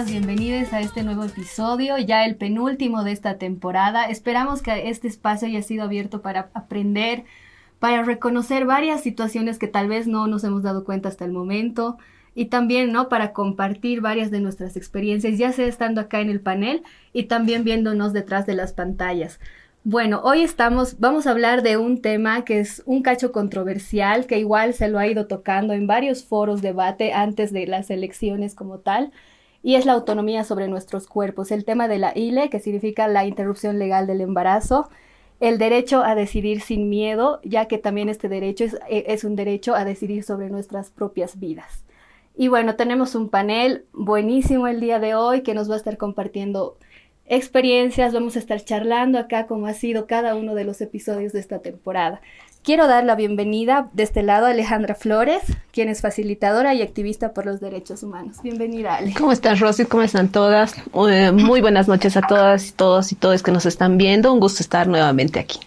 Bienvenidos a este nuevo episodio, ya el penúltimo de esta temporada. Esperamos que este espacio haya sido abierto para aprender, para reconocer varias situaciones que tal vez no nos hemos dado cuenta hasta el momento y también, ¿no?, para compartir varias de nuestras experiencias, ya sea estando acá en el panel y también viéndonos detrás de las pantallas. Bueno, hoy vamos a hablar de un tema que es un cacho controversial, que igual se lo ha ido tocando en varios foros de debate antes de las elecciones como tal, y es la autonomía sobre nuestros cuerpos, el tema de la ILE, que significa la interrupción legal del embarazo, el derecho a decidir sin miedo, ya que también este derecho es un derecho a decidir sobre nuestras propias vidas. Y bueno, tenemos un panel buenísimo el día de hoy que nos va a estar compartiendo experiencias, vamos a estar charlando acá como ha sido cada uno de los episodios de esta temporada. Quiero dar la bienvenida de este lado a Alejandra Flores, quien es facilitadora y activista por los derechos humanos. Bienvenida, Ale. ¿Cómo estás, Rosy? ¿Cómo están todas? Muy buenas noches a todas y todos y todos que nos están viendo. Un gusto estar nuevamente aquí.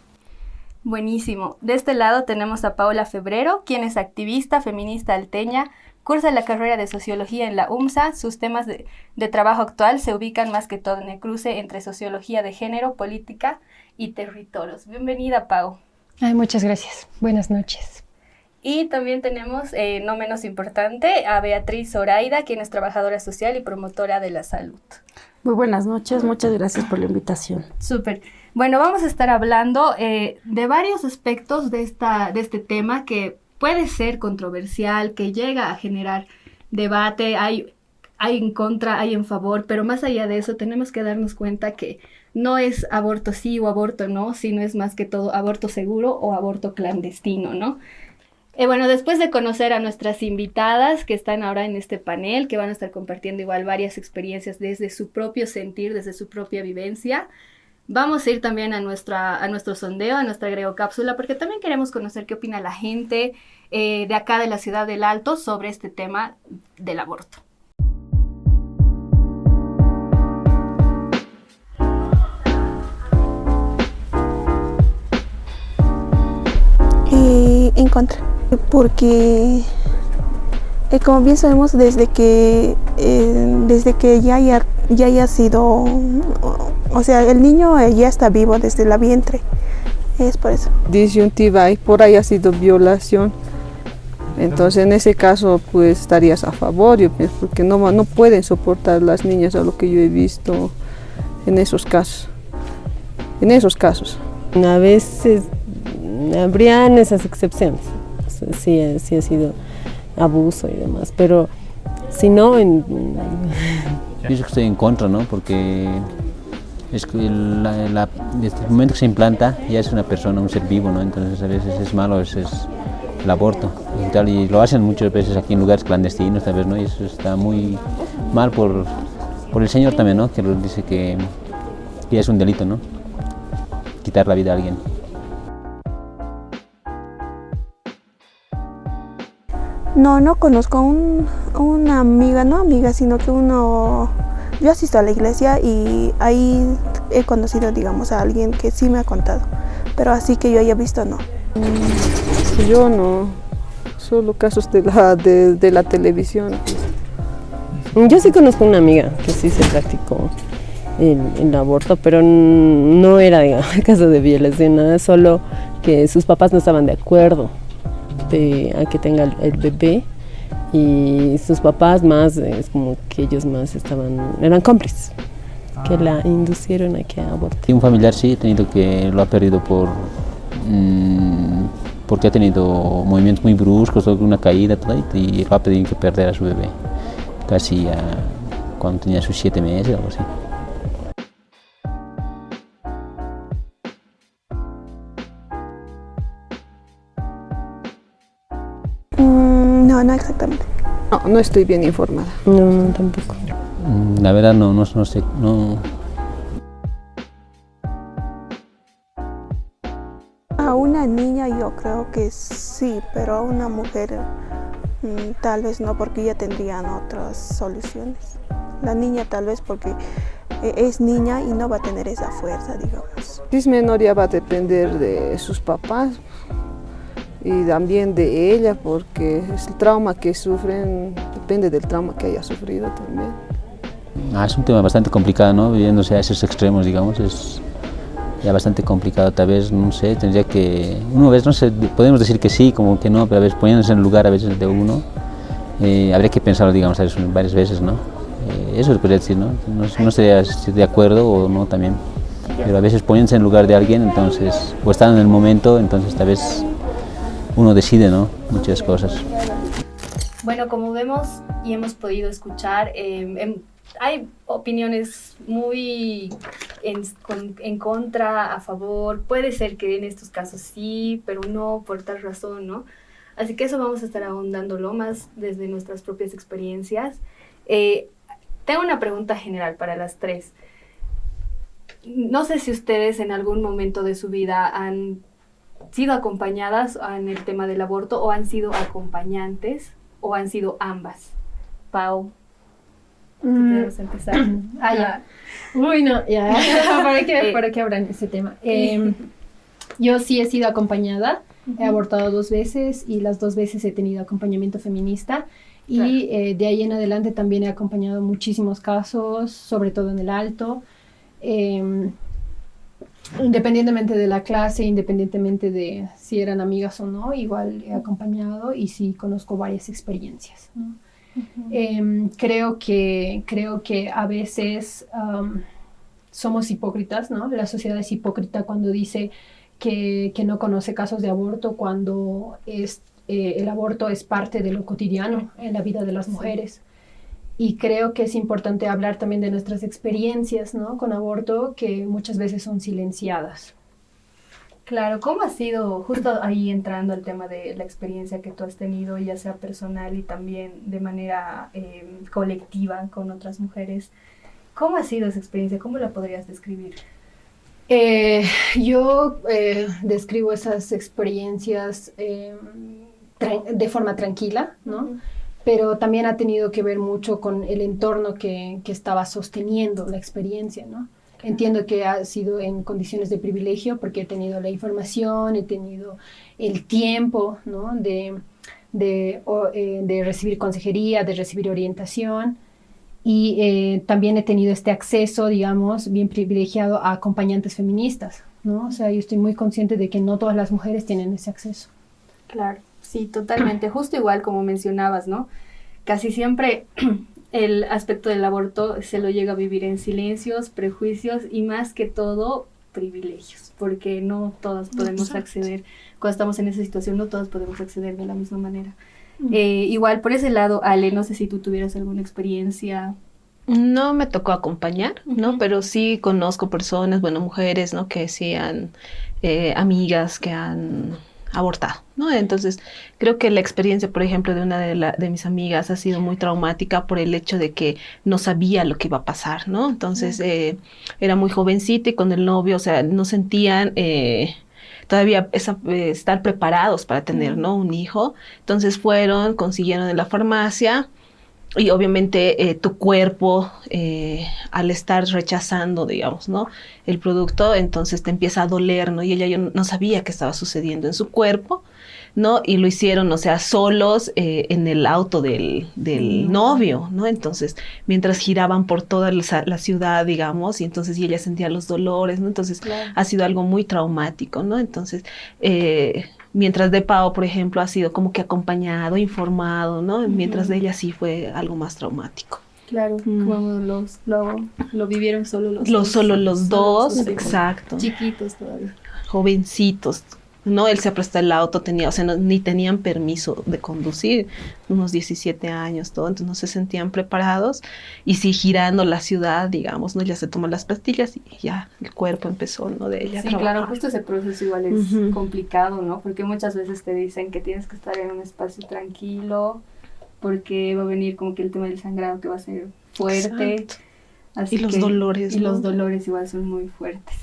Buenísimo. De este lado tenemos a Paola Febrero, quien es activista feminista alteña, cursa la carrera de Sociología en la UMSA. Sus temas de trabajo actual se ubican más que todo en el cruce entre sociología de género, política y territorios. Bienvenida, Pau. Ay, muchas gracias. Buenas noches. Y también tenemos, no menos importante, a Beatriz Zoraida, quien es trabajadora social y promotora de la salud. Muy buenas noches, muchas gracias por la invitación. Súper. Bueno, vamos a estar hablando de varios aspectos de este tema que puede ser controversial, que llega a generar debate, hay en contra, hay en favor, pero más allá de eso tenemos que darnos cuenta que no es aborto sí o aborto no, sino es más que todo aborto seguro o aborto clandestino, ¿no? Bueno, después de conocer a nuestras invitadas que están ahora en este panel, que van a estar compartiendo igual varias experiencias desde su propio sentir, desde su propia vivencia, vamos a ir también a nuestro sondeo, a nuestra agregocápsula, porque también queremos conocer qué opina la gente de acá de la ciudad del Alto sobre este tema del aborto. En contra, porque como bien sabemos desde que ya haya sido, o sea, el niño ya está vivo desde la vientre, es por eso. Disyuntiva y por ahí ha sido violación, entonces en ese caso pues estarías a favor, yo pienso, porque no pueden soportar las niñas a lo que yo he visto en esos casos. A veces habrían esas excepciones, sí ha sido abuso y demás, pero si no... Pienso que estoy en contra, ¿no? Porque es que desde el momento que se implanta ya es una persona, un ser vivo, ¿no? Entonces a veces es malo, a veces el aborto y tal, y lo hacen muchas veces aquí en lugares clandestinos, tal vez, ¿no? Y eso está muy mal por el Señor también, ¿no? Que dice que ya es un delito, ¿no? Quitar la vida a alguien. No conozco una amiga, no amiga, sino que yo asisto a la iglesia y ahí he conocido, digamos, a alguien que sí me ha contado, pero así que yo haya visto, no. Yo no, solo casos de la televisión. Yo sí conozco una amiga que sí se practicó el aborto, pero no era, digamos, caso de violación, nada, solo que sus papás no estaban de acuerdo a que tenga el bebé, y sus papás más, es como que ellos más eran cómplices, que la inducieron a que aborte. Y un familiar sí, lo ha perdido porque ha tenido movimientos muy bruscos, una caída, y lo ha pedido que perder a su bebé, casi cuando tenía sus 7 meses, algo así. No exactamente. No estoy bien informada. No, tampoco. La verdad no sé, no. A una niña yo creo que sí, pero a una mujer tal vez no, porque ya tendrían otras soluciones. La niña tal vez porque es niña y no va a tener esa fuerza, digamos. Si es menor ya va a depender de sus papás y también de ella, porque el trauma que sufren depende del trauma que haya sufrido también. Es un tema bastante complicado, ¿no? Viviéndose a esos extremos, digamos, es ya bastante complicado. Tal vez, no sé, tendría que... Uno vez, no sé, podemos decir que sí, como que no, pero a veces poniéndose en el lugar a veces de uno, habría que pensarlo, digamos, a veces, varias veces, ¿no? Eso se podría decir, ¿no? No sería de acuerdo o no también, pero a veces poniéndose en el lugar de alguien, entonces, o estando en el momento, entonces tal vez uno decide, ¿no? Muchas cosas. Bueno, como vemos y hemos podido escuchar, hay opiniones muy en contra, a favor. Puede ser que en estos casos sí, pero no por tal razón, ¿no? Así que eso vamos a estar ahondándolo más desde nuestras propias experiencias. Tengo una pregunta general para las tres. No sé si ustedes en algún momento de su vida han sido acompañadas en el tema del aborto, o han sido acompañantes, o han sido ambas. Pau, podemos empezar. Ya. Uy, no, ya. ¿Para qué hablan ese tema? Yo sí he sido acompañada, he abortado 2 veces y las 2 veces he tenido acompañamiento feminista. Y de ahí en adelante también he acompañado muchísimos casos, sobre todo en el Alto. Independientemente de la clase, independientemente de si eran amigas o no, igual he acompañado y sí conozco varias experiencias, ¿no? Creo que a veces somos hipócritas, ¿no? La sociedad es hipócrita cuando dice que no conoce casos de aborto, cuando el aborto es parte de lo cotidiano en la vida de las mujeres. Y creo que es importante hablar también de nuestras experiencias, ¿no? Con aborto, que muchas veces son silenciadas. Claro, ¿cómo ha sido, justo ahí entrando al tema de la experiencia que tú has tenido, ya sea personal y también de manera colectiva con otras mujeres? ¿Cómo ha sido esa experiencia? ¿Cómo la podrías describir? Yo describo esas experiencias de forma tranquila, ¿no? Pero también ha tenido que ver mucho con el entorno que estaba sosteniendo la experiencia, ¿no? Entiendo que ha sido en condiciones de privilegio porque he tenido la información, he tenido el tiempo, ¿no? de recibir consejería, de recibir orientación, y también he tenido este acceso, digamos, bien privilegiado a acompañantes feministas, ¿no? O sea, yo estoy muy consciente de que no todas las mujeres tienen ese acceso. Claro, sí, totalmente. Justo igual como mencionabas, ¿no? Casi siempre el aspecto del aborto se lo llega a vivir en silencios, prejuicios y más que todo privilegios, porque no todas podemos acceder, cuando estamos en esa situación no todas podemos acceder de la misma manera. Igual por ese lado, Ale, no sé si tú tuvieras alguna experiencia. No me tocó acompañar, ¿no? Pero sí conozco personas, bueno, mujeres, ¿no? Que sí han, amigas que han abortado, ¿no? Entonces, creo que la experiencia, por ejemplo, de una de mis amigas ha sido muy traumática por el hecho de que no sabía lo que iba a pasar, ¿no? Entonces, era muy jovencita y con el novio, o sea, no sentían todavía estar preparados para tener, ¿no? Un hijo. Entonces fueron, consiguieron en la farmacia. Y obviamente tu cuerpo, al estar rechazando, digamos, ¿no? El producto, entonces te empieza a doler, ¿no? Y ella no sabía qué estaba sucediendo en su cuerpo, ¿no? Y lo hicieron, o sea, solos en el auto del novio, ¿no? Entonces, mientras giraban por toda la ciudad, digamos, y entonces ella sentía los dolores, ¿no? Entonces, ha sido algo muy traumático, ¿no? Entonces, mientras de Pau, por ejemplo, ha sido como que acompañado, informado, ¿no? Mientras de ella sí fue algo más traumático. Claro, como lo vivieron solo los dos, exacto. Chiquitos todavía. Jovencitos, ¿no? Él se prestó el auto, o sea, ni tenían permiso de conducir, unos 17 años, todo, entonces no se sentían preparados, y sí, girando la ciudad, digamos, ¿no? Ya se toman las pastillas y ya el cuerpo empezó, ¿no? De ella a trabajar. Claro, justo ese proceso igual es complicado, ¿no? Porque muchas veces te dicen que tienes que estar en un espacio tranquilo, porque va a venir como que el tema del sangrado que va a ser fuerte. Así y los dolores, y ¿no? los dolores igual son muy fuertes.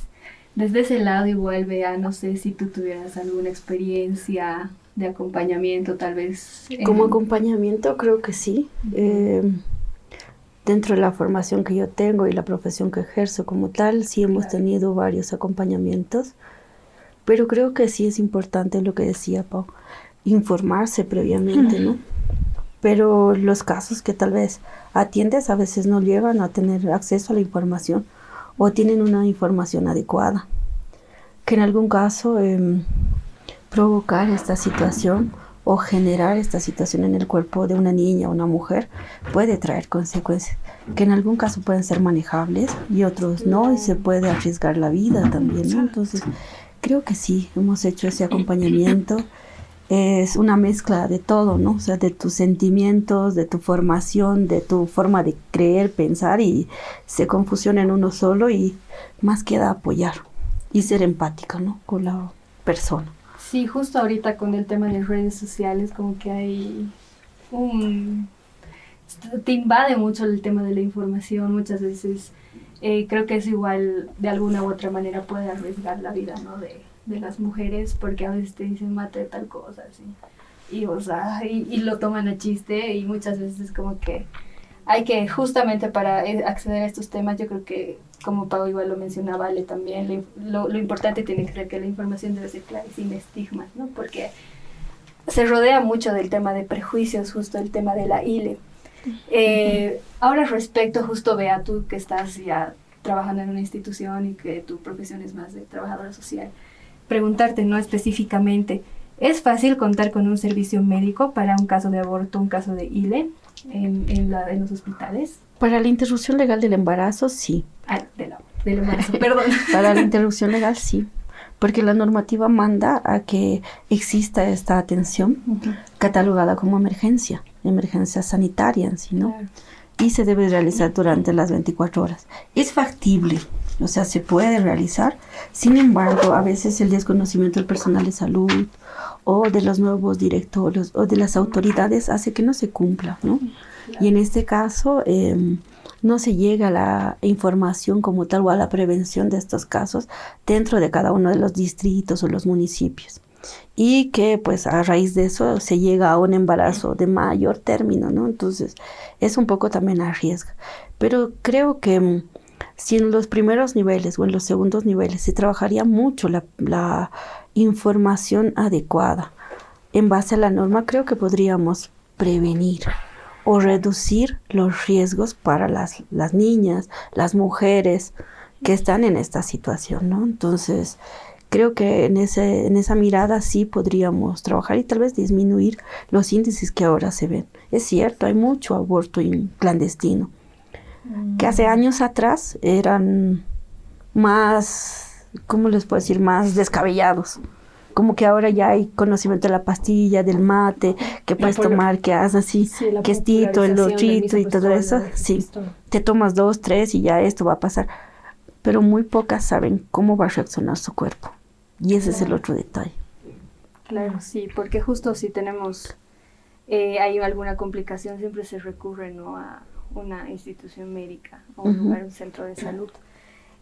Desde ese lado igual, Bea, no sé si tú tuvieras alguna experiencia de acompañamiento, tal vez. Como acompañamiento creo que sí. Dentro de la formación que yo tengo y la profesión que ejerzo como tal, sí hemos tenido varios acompañamientos, pero creo que sí es importante lo que decía Pau, informarse previamente, ¿no? Pero los casos que tal vez atiendes a veces no llegan a tener acceso a la información o tienen una información adecuada, que en algún caso provocar esta situación o generar esta situación en el cuerpo de una niña o una mujer puede traer consecuencias que en algún caso pueden ser manejables y otros no, y se puede arriesgar la vida también, ¿no? Entonces creo que sí, hemos hecho ese acompañamiento. Es una mezcla de todo, ¿no? O sea, de tus sentimientos, de tu formación, de tu forma de creer, pensar, y se confusiona en uno solo, y más queda apoyar y ser empática, ¿no? Con la persona. Sí, justo ahorita con el tema de las redes sociales, como que hay te invade mucho el tema de la información, muchas veces creo que es igual, de alguna u otra manera puede arriesgar la vida, ¿no? De las mujeres, porque a veces te dicen mate tal cosa, así, y o sea, y lo toman a chiste, y muchas veces como que hay que, justamente para acceder a estos temas, yo creo que, como Pau igual lo mencionaba, Ale también, lo importante tiene que ser que la información debe ser clara y sin estigmas, ¿no? Porque se rodea mucho del tema de prejuicios, justo el tema de la ILE. Ahora respecto, justo Bea, tú que estás ya trabajando en una institución y que tu profesión es más de trabajadora social, preguntarte, ¿no? Específicamente, ¿es fácil contar con un servicio médico para un caso de aborto, un caso de ILE en los hospitales? Para la interrupción legal del embarazo, sí. del embarazo, perdón. Para la interrupción legal, sí. Porque la normativa manda a que exista esta atención catalogada como emergencia sanitaria en sí, ¿no? Claro. Y se debe realizar durante las 24 horas. Es factible, o sea, se puede realizar. Sin embargo, a veces el desconocimiento del personal de salud o de los nuevos directores o de las autoridades hace que no se cumpla, ¿no? Claro. Y en este caso no se llega a la información como tal o a la prevención de estos casos dentro de cada uno de los distritos o los municipios. Y que pues a raíz de eso se llega a un embarazo de mayor término, ¿no? Entonces es un poco también arriesga. Pero creo que si en los primeros niveles o en los segundos niveles se trabajaría mucho la información adecuada en base a la norma, creo que podríamos prevenir o reducir los riesgos para las niñas, las mujeres que están en esta situación, ¿no? Entonces creo que en esa mirada sí podríamos trabajar y tal vez disminuir los índices que ahora se ven. Es cierto, hay mucho aborto clandestino, que hace años atrás eran más, ¿cómo les puedo decir?, más descabellados. Como que ahora ya hay conocimiento de la pastilla, del mate, que puedes tomar, que haces así, sí, que es tito, el lotrito y todo eso. Sí, te tomas 2, 3 y ya esto va a pasar. Pero muy pocas saben cómo va a reaccionar su cuerpo. Y ese es el otro detalle. Claro, sí, porque justo si tenemos, hay alguna complicación, siempre se recurre, ¿no?, a una institución médica o un lugar, un centro de salud.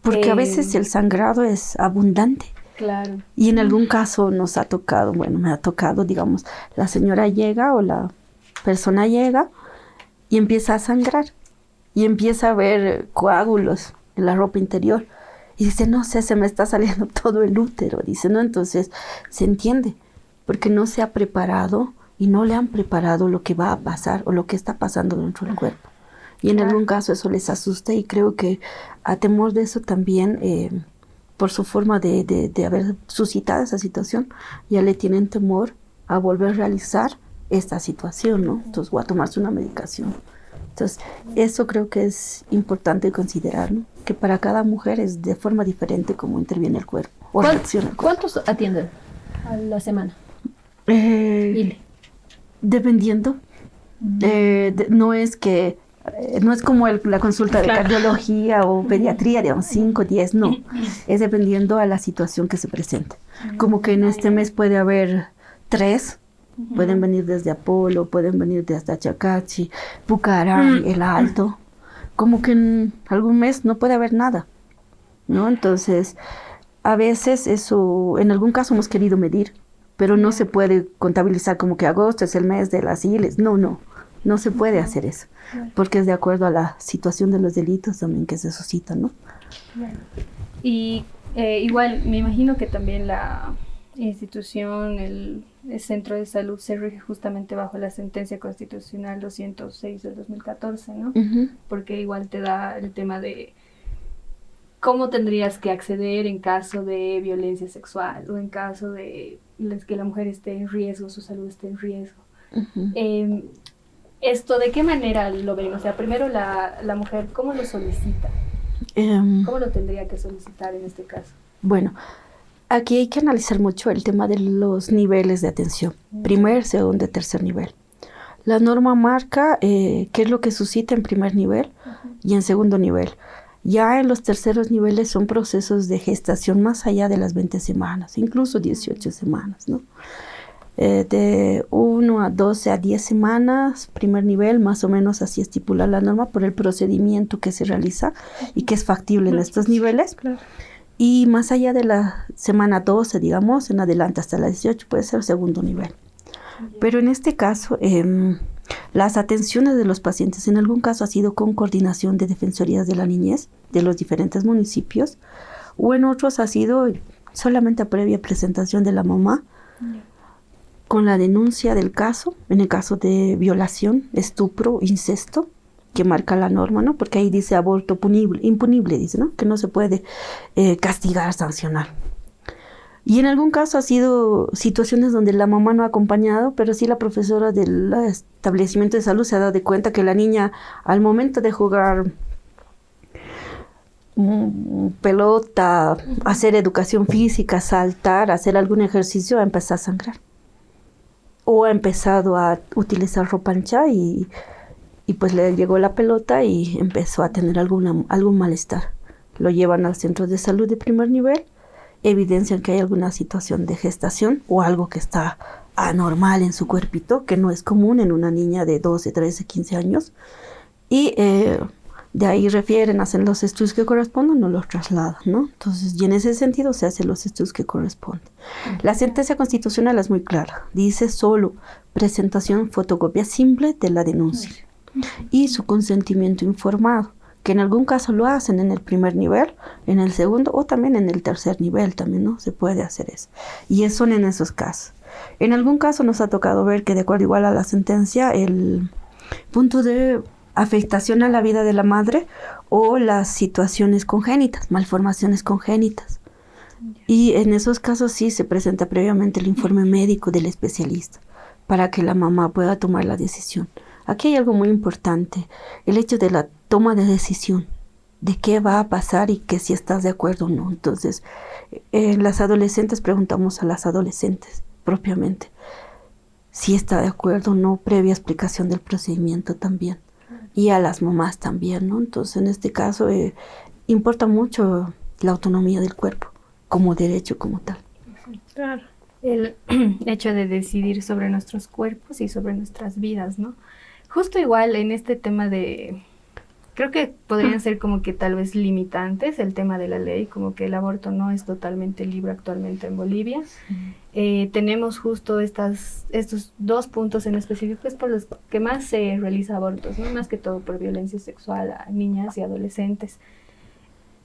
Porque a veces el sangrado es abundante. Claro. Y en algún caso nos ha tocado, bueno, me ha tocado, digamos, la señora llega o la persona llega y empieza a sangrar y empieza a ver coágulos en la ropa interior y dice, no sé, se me está saliendo todo el útero, dice, ¿no? Entonces se entiende, porque no se ha preparado y no le han preparado lo que va a pasar o lo que está pasando dentro del cuerpo. Y en algún caso eso les asusta y creo que a temor de eso también, por su forma de haber suscitado esa situación, ya le tienen temor a volver a realizar esta situación, ¿no? Entonces, o a tomarse una medicación. Entonces, eso creo que es importante considerar, ¿no? Que para cada mujer es de forma diferente cómo interviene el cuerpo o reacciona el cuerpo. ¿Cuántos atienden a la semana? Dependiendo. No es como la consulta de cardiología o pediatría, digamos, 5, 10, no. Es dependiendo a la situación que se presente. Como que en este mes puede haber 3, pueden venir desde Apolo, pueden venir desde Achacachi, Pucarán, El Alto. Como que en algún mes no puede haber nada, ¿no? Entonces, a veces eso, en algún caso hemos querido medir, pero no se puede contabilizar como que agosto es el mes de las ILES. No se puede hacer eso, porque es de acuerdo a la situación de los delitos también que se suscitan, ¿no? Y igual, me imagino que también la institución, el centro de salud se rige justamente bajo la sentencia constitucional 206 del 2014, ¿no? Porque igual te da el tema de cómo tendrías que acceder en caso de violencia sexual o en caso de que la mujer esté en riesgo, su salud esté en riesgo. ¿Esto de qué manera lo ven? O sea, primero la mujer, ¿cómo lo solicita? ¿Cómo lo tendría que solicitar en este caso? Bueno, aquí hay que analizar mucho el tema de los niveles de atención. Primer, segundo y tercer nivel. La norma marca qué es lo que suscita en primer nivel y en segundo nivel. Ya en los terceros niveles son procesos de gestación más allá de las 20 semanas, incluso 18 semanas, ¿no? De 1 a 12 a 10 semanas, primer nivel, más o menos así estipula la norma por el procedimiento que se realiza y que es factible en estos niveles. Claro. Y más allá de la semana 12, digamos, en adelante hasta la 18 puede ser segundo nivel. Pero en este caso, las atenciones de los pacientes en algún caso ha sido con coordinación de defensorías de la niñez de los diferentes municipios, o en otros ha sido solamente a previa presentación de la mamá, con la denuncia del caso, en el caso de violación, estupro, incesto, que marca la norma, ¿no? Porque ahí dice aborto impunible, dice, ¿no? Que no se puede castigar, sancionar. Y en algún caso ha sido situaciones donde la mamá no ha acompañado, pero sí la profesora del establecimiento de salud se ha dado de cuenta que la niña, al momento de jugar pelota, hacer educación física, saltar, hacer algún ejercicio, empezó a sangrar. O ha empezado a utilizar ropa ancha y pues le llegó la pelota y empezó a tener algún malestar. Lo llevan al centro de salud de primer nivel, evidencian que hay alguna situación de gestación o algo que está anormal en su cuerpito, que no es común en una niña de 12, 13, 15 años. Y de ahí refieren, hacen los estudios que corresponden, no los trasladan, ¿no? Entonces, y en ese sentido se hacen los estudios que corresponden. La sentencia constitucional es muy clara. Dice solo presentación fotocopia simple de la denuncia y su consentimiento informado, que en algún caso lo hacen en el primer nivel, en el segundo o también en el tercer nivel también, ¿no? Se puede hacer eso. Y son en esos casos. En algún caso nos ha tocado ver que de acuerdo igual a la sentencia, el punto de afectación a la vida de la madre o las situaciones congénitas, malformaciones congénitas. Y en esos casos sí se presenta previamente el informe médico del especialista para que la mamá pueda tomar la decisión. Aquí hay algo muy importante, el hecho de la toma de decisión, de qué va a pasar y que si estás de acuerdo o no. Entonces, las adolescentes preguntamos a las adolescentes propiamente si está de acuerdo o no, previa explicación del procedimiento también. Y a las mamás también, ¿no? Entonces, en este caso, importa mucho la autonomía del cuerpo como derecho, como tal. Claro. El hecho de decidir sobre nuestros cuerpos y sobre nuestras vidas, ¿no? Justo igual en este tema de... Creo que podrían ser como que tal vez limitantes el tema de la ley, como que el aborto no es totalmente libre actualmente en Bolivia. Tenemos justo estos dos puntos en específico por los que más se realiza abortos, ¿no? Más que todo por violencia sexual a niñas y adolescentes.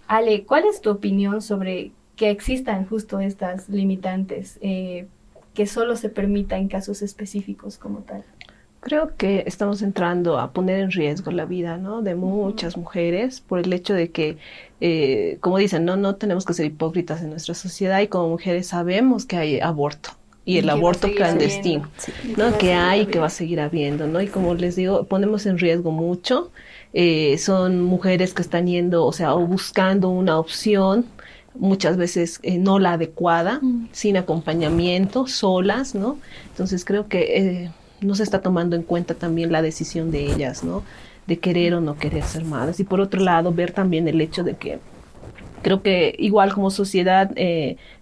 Ale, ¿cuál es tu opinión sobre que existan justo estas limitantes que solo se permita en casos específicos como tal? Creo que estamos entrando a poner en riesgo la vida, ¿no? De muchas mujeres por el hecho de que, como dicen, no tenemos que ser hipócritas en nuestra sociedad y como mujeres sabemos que hay aborto y el aborto clandestino, ¿no? Que hay y que va a seguir habiendo, ¿no? Y como les digo, ponemos en riesgo mucho. Son mujeres que están yendo, o sea, o buscando una opción, muchas veces no la adecuada, sin acompañamiento, solas, ¿no? Entonces creo que no se está tomando en cuenta también la decisión de ellas, ¿no? De querer o no querer ser madres. Y por otro lado, ver también el hecho de que creo que igual como sociedad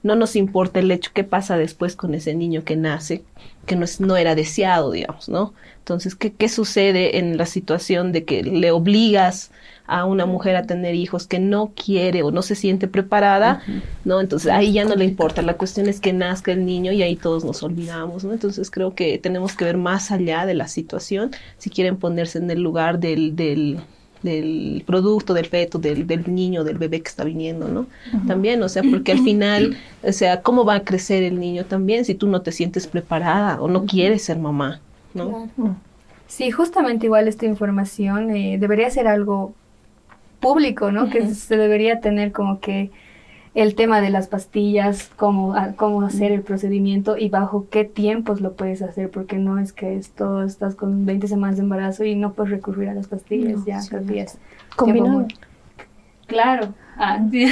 no nos importa el hecho qué pasa después con ese niño que nace, que no era deseado, digamos, ¿no? Entonces, ¿qué sucede en la situación de que le obligas a una mujer a tener hijos que no quiere o no se siente preparada, ¿no? Entonces, ahí ya no le importa. La cuestión es que nazca el niño y ahí todos nos olvidamos, ¿no? Entonces, creo que tenemos que ver más allá de la situación, si quieren ponerse en el lugar del producto, del feto, del niño, del bebé que está viniendo, ¿no? También, o sea, porque al final, o sea, ¿cómo va a crecer el niño también si tú no te sientes preparada o no quieres ser mamá, ¿no? Claro. Sí, justamente igual esta información debería ser algo público, ¿no? Que se debería tener como que el tema de las pastillas, cómo hacer el procedimiento y bajo qué tiempos lo puedes hacer, porque no es que estás con 20 semanas de embarazo y no puedes recurrir a las pastillas, no, ya, creo que es combinado. Claro, sí.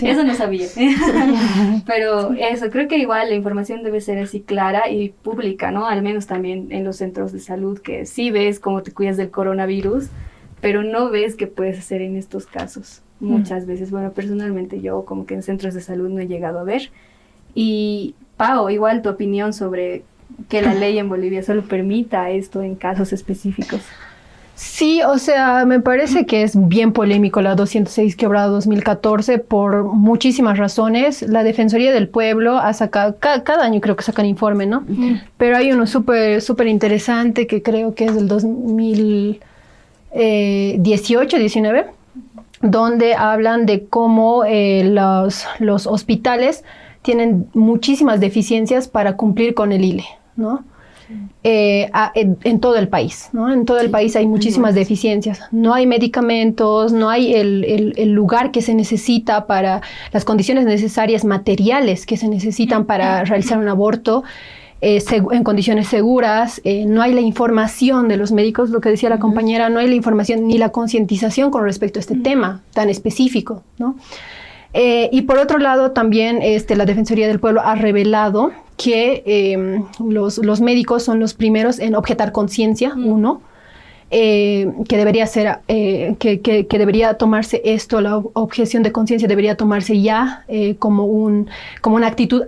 Eso no sabía. Pero eso, creo que igual la información debe ser así clara y pública, ¿no? Al menos también en los centros de salud, que sí ves cómo te cuidas del coronavirus, pero no ves qué puedes hacer en estos casos. Muchas veces, bueno, personalmente yo como que en centros de salud no he llegado a ver. Y Pao, igual tu opinión sobre que la ley en Bolivia solo permita esto en casos específicos. Sí, o sea, me parece que es bien polémico la 206 quebrada 2014 por muchísimas razones. La Defensoría del Pueblo ha sacado, cada año creo que sacan informe, ¿no? Pero hay uno súper interesante que creo que es del 2018, 19, donde hablan de cómo los hospitales tienen muchísimas deficiencias para cumplir con el ILE, ¿no? En todo el país, ¿no? En todo el país hay muchísimas deficiencias. No hay medicamentos, no hay el lugar que se necesita para las condiciones necesarias materiales que se necesitan para realizar un aborto. en condiciones seguras, no hay la información de los médicos, lo que decía la compañera, no hay la información ni la concientización con respecto a este tema tan específico, ¿no? Y por otro lado, también la Defensoría del Pueblo ha revelado que los médicos son los primeros en objetar conciencia, uno, que debería ser, que debería tomarse esto, la objeción de conciencia debería tomarse ya como una actitud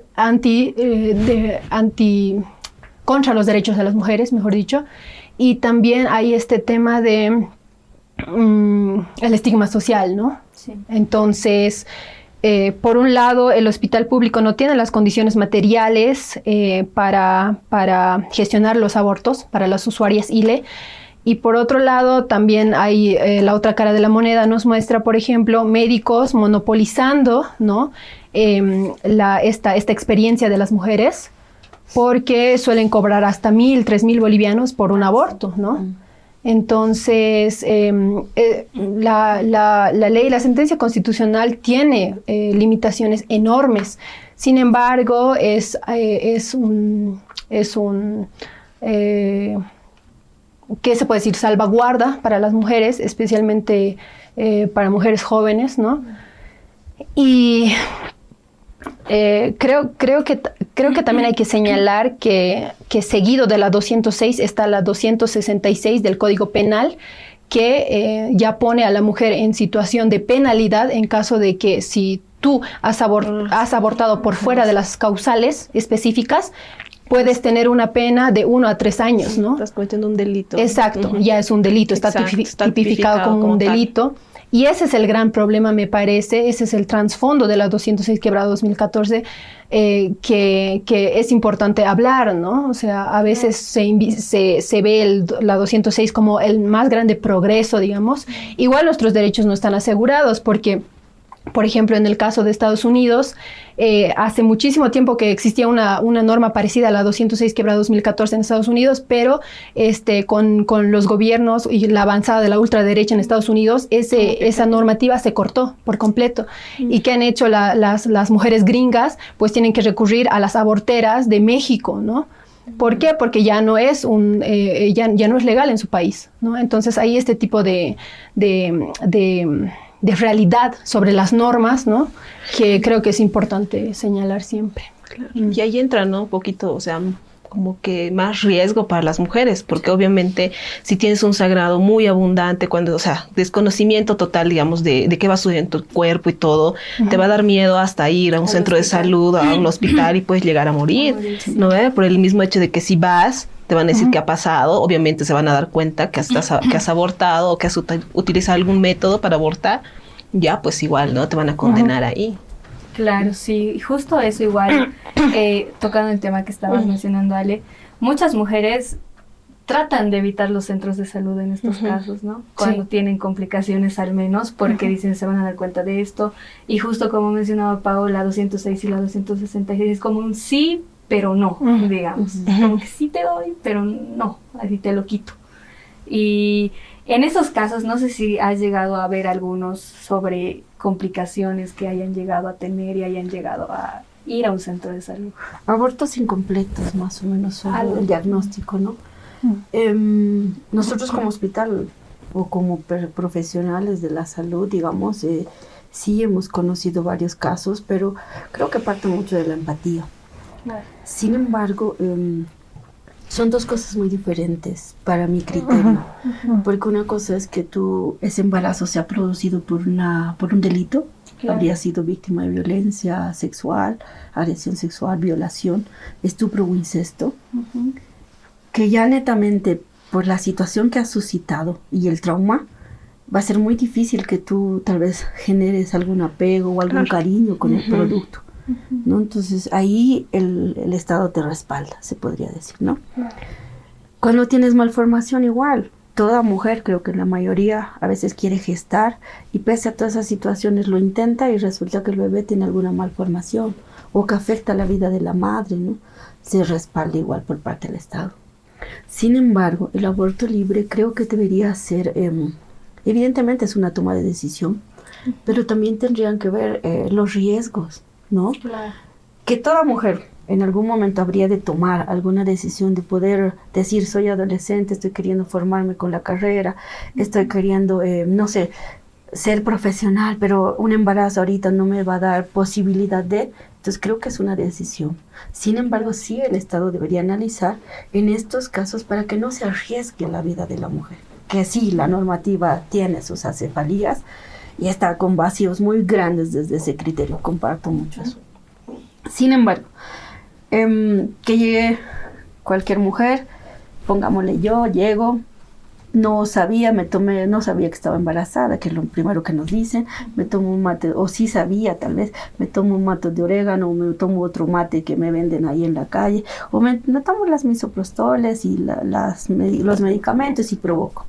contra los derechos de las mujeres, mejor dicho. Y también hay este tema de el estigma social, ¿no? Sí. Entonces, por un lado, el hospital público no tiene las condiciones materiales para gestionar los abortos para las usuarias ILE. Y por otro lado, también hay la otra cara de la moneda, nos muestra, por ejemplo, médicos monopolizando, ¿no? esta experiencia de las mujeres, porque suelen cobrar hasta 1.000, 3.000 bolivianos por un aborto, ¿no? Entonces, la ley, la sentencia constitucional tiene limitaciones enormes. Sin embargo, es un ¿qué se puede decir? Salvaguarda para las mujeres, especialmente para mujeres jóvenes, ¿no? Y creo que también hay que señalar que seguido de la 206 está la 266 del Código Penal, que ya pone a la mujer en situación de penalidad en caso de que si tú has abortado por fuera de las causales específicas, puedes tener una pena de 1 a 3 años, ¿no? Estás cometiendo un delito. Exacto, ya es un delito, está tipificado como un delito. Y ese es el gran problema, me parece, ese es el trasfondo de la 206/2014, que es importante hablar, ¿no? O sea, a veces se ve la 206 como el más grande progreso, digamos. Igual nuestros derechos no están asegurados porque, por ejemplo, en el caso de Estados Unidos, hace muchísimo tiempo que existía una norma parecida a la 206/2014 en Estados Unidos, pero con los gobiernos y la avanzada de la ultraderecha en Estados Unidos, esa normativa se cortó por completo. ¿Y qué han hecho las mujeres gringas? Pues tienen que recurrir a las aborteras de México, ¿no? ¿Por qué? Porque ya no es ya no es legal en su país, ¿no? Entonces hay este tipo de realidad sobre las normas, ¿no? Que creo que es importante señalar siempre. Claro. Y ahí entra, ¿no? Un poquito, o sea, como que más riesgo para las mujeres, porque obviamente si tienes un sagrado muy abundante, o sea, desconocimiento total, digamos, de qué va a suceder en tu cuerpo y todo, te va a dar miedo hasta ir a un centro de salud, a un hospital y puedes llegar a morir, ¿no? Por el mismo hecho de que si vas, te van a decir qué ha pasado, obviamente se van a dar cuenta que has abortado o que has utilizado algún método para abortar, ya pues igual, ¿no? Te van a condenar ahí. Claro, sí, justo eso igual, tocando el tema que estabas mencionando, Ale, muchas mujeres tratan de evitar los centros de salud en estos casos, ¿no? Cuando tienen complicaciones al menos, porque dicen se van a dar cuenta de esto, y justo como mencionaba Pau, la 206 y la 266 es como un sí, pero no, digamos. Como que sí te doy, pero no, así te lo quito. Y en esos casos, no sé si has llegado a ver algunos sobre complicaciones que hayan llegado a tener y hayan llegado a ir a un centro de salud. Abortos incompletos, más o menos, son el diagnóstico, ¿no? Nosotros como hospital o como profesionales de la salud, digamos, sí hemos conocido varios casos, pero creo que parte mucho de la empatía. Sin embargo, son dos cosas muy diferentes para mi criterio, porque una cosa es que ese embarazo se ha producido por un delito, habría sido víctima de violencia sexual, agresión sexual, violación, estupro o incesto, que ya netamente por la situación que ha suscitado y el trauma, va a ser muy difícil que tú tal vez generes algún apego o algún cariño con el producto, ¿no? Entonces ahí el Estado te respalda, se podría decir, ¿no? Cuando tienes malformación igual, toda mujer, creo que la mayoría a veces quiere gestar y pese a todas esas situaciones lo intenta y resulta que el bebé tiene alguna malformación o que afecta la vida de la madre, ¿no? Se respalda igual por parte del Estado. Sin embargo, el aborto libre creo que debería ser, evidentemente es una toma de decisión, pero también tendrían que ver los riesgos, ¿no? Claro. Que toda mujer en algún momento habría de tomar alguna decisión de poder decir, soy adolescente, estoy queriendo formarme con la carrera, estoy queriendo, no sé, ser profesional, pero un embarazo ahorita no me va a dar posibilidad de... Entonces creo que es una decisión. Sin embargo, sí el Estado debería analizar en estos casos para que no se arriesgue la vida de la mujer. Que sí, la normativa tiene sus acefalías y está con vacíos muy grandes desde ese criterio. Comparto mucho eso. Sin embargo, que llegue cualquier mujer, pongámosle yo, llego, no sabía que estaba embarazada, que es lo primero que nos dicen, me tomo un mate, o sí sabía tal vez, me tomo un mate de orégano, o me tomo otro mate que me venden ahí en la calle, o me tomo las misoprostoles y los medicamentos y provoco.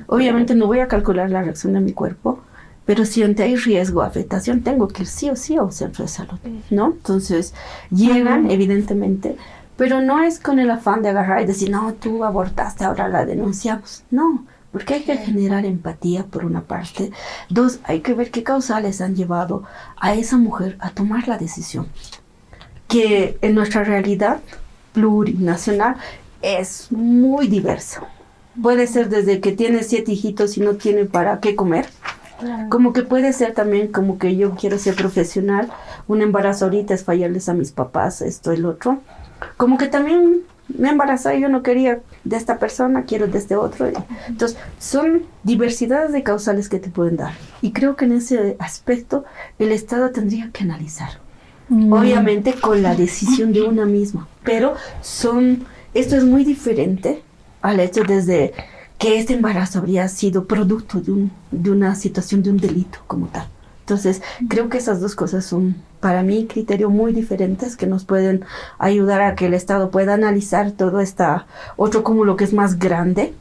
Obviamente no voy a calcular la reacción de mi cuerpo, pero si ante hay riesgo, afectación, tengo que ir sí o sí a un centro de salud, ¿no? Entonces, llegan, evidentemente, pero no es con el afán de agarrar y decir, no, tú abortaste, ahora la denunciamos. No, porque hay que generar empatía por una parte. Dos, hay que ver qué causales han llevado a esa mujer a tomar la decisión. Que en nuestra realidad plurinacional es muy diversa. Puede ser desde que tiene 7 hijitos y no tiene para qué comer. Como que puede ser también como que yo quiero ser profesional, un embarazo ahorita es fallarles a mis papás, esto, el otro. Como que también me embarazé y yo no quería de esta persona, quiero de este otro. Entonces, son diversidades de causales que te pueden dar. Y creo que en ese aspecto el Estado tendría que analizar. Obviamente con la decisión de una misma. Pero esto es muy diferente al hecho desde que este embarazo habría sido producto de una situación, de un delito como tal. Entonces, creo que esas dos cosas son, para mí, criterios muy diferentes que nos pueden ayudar a que el Estado pueda analizar todo otro cúmulo que es más grande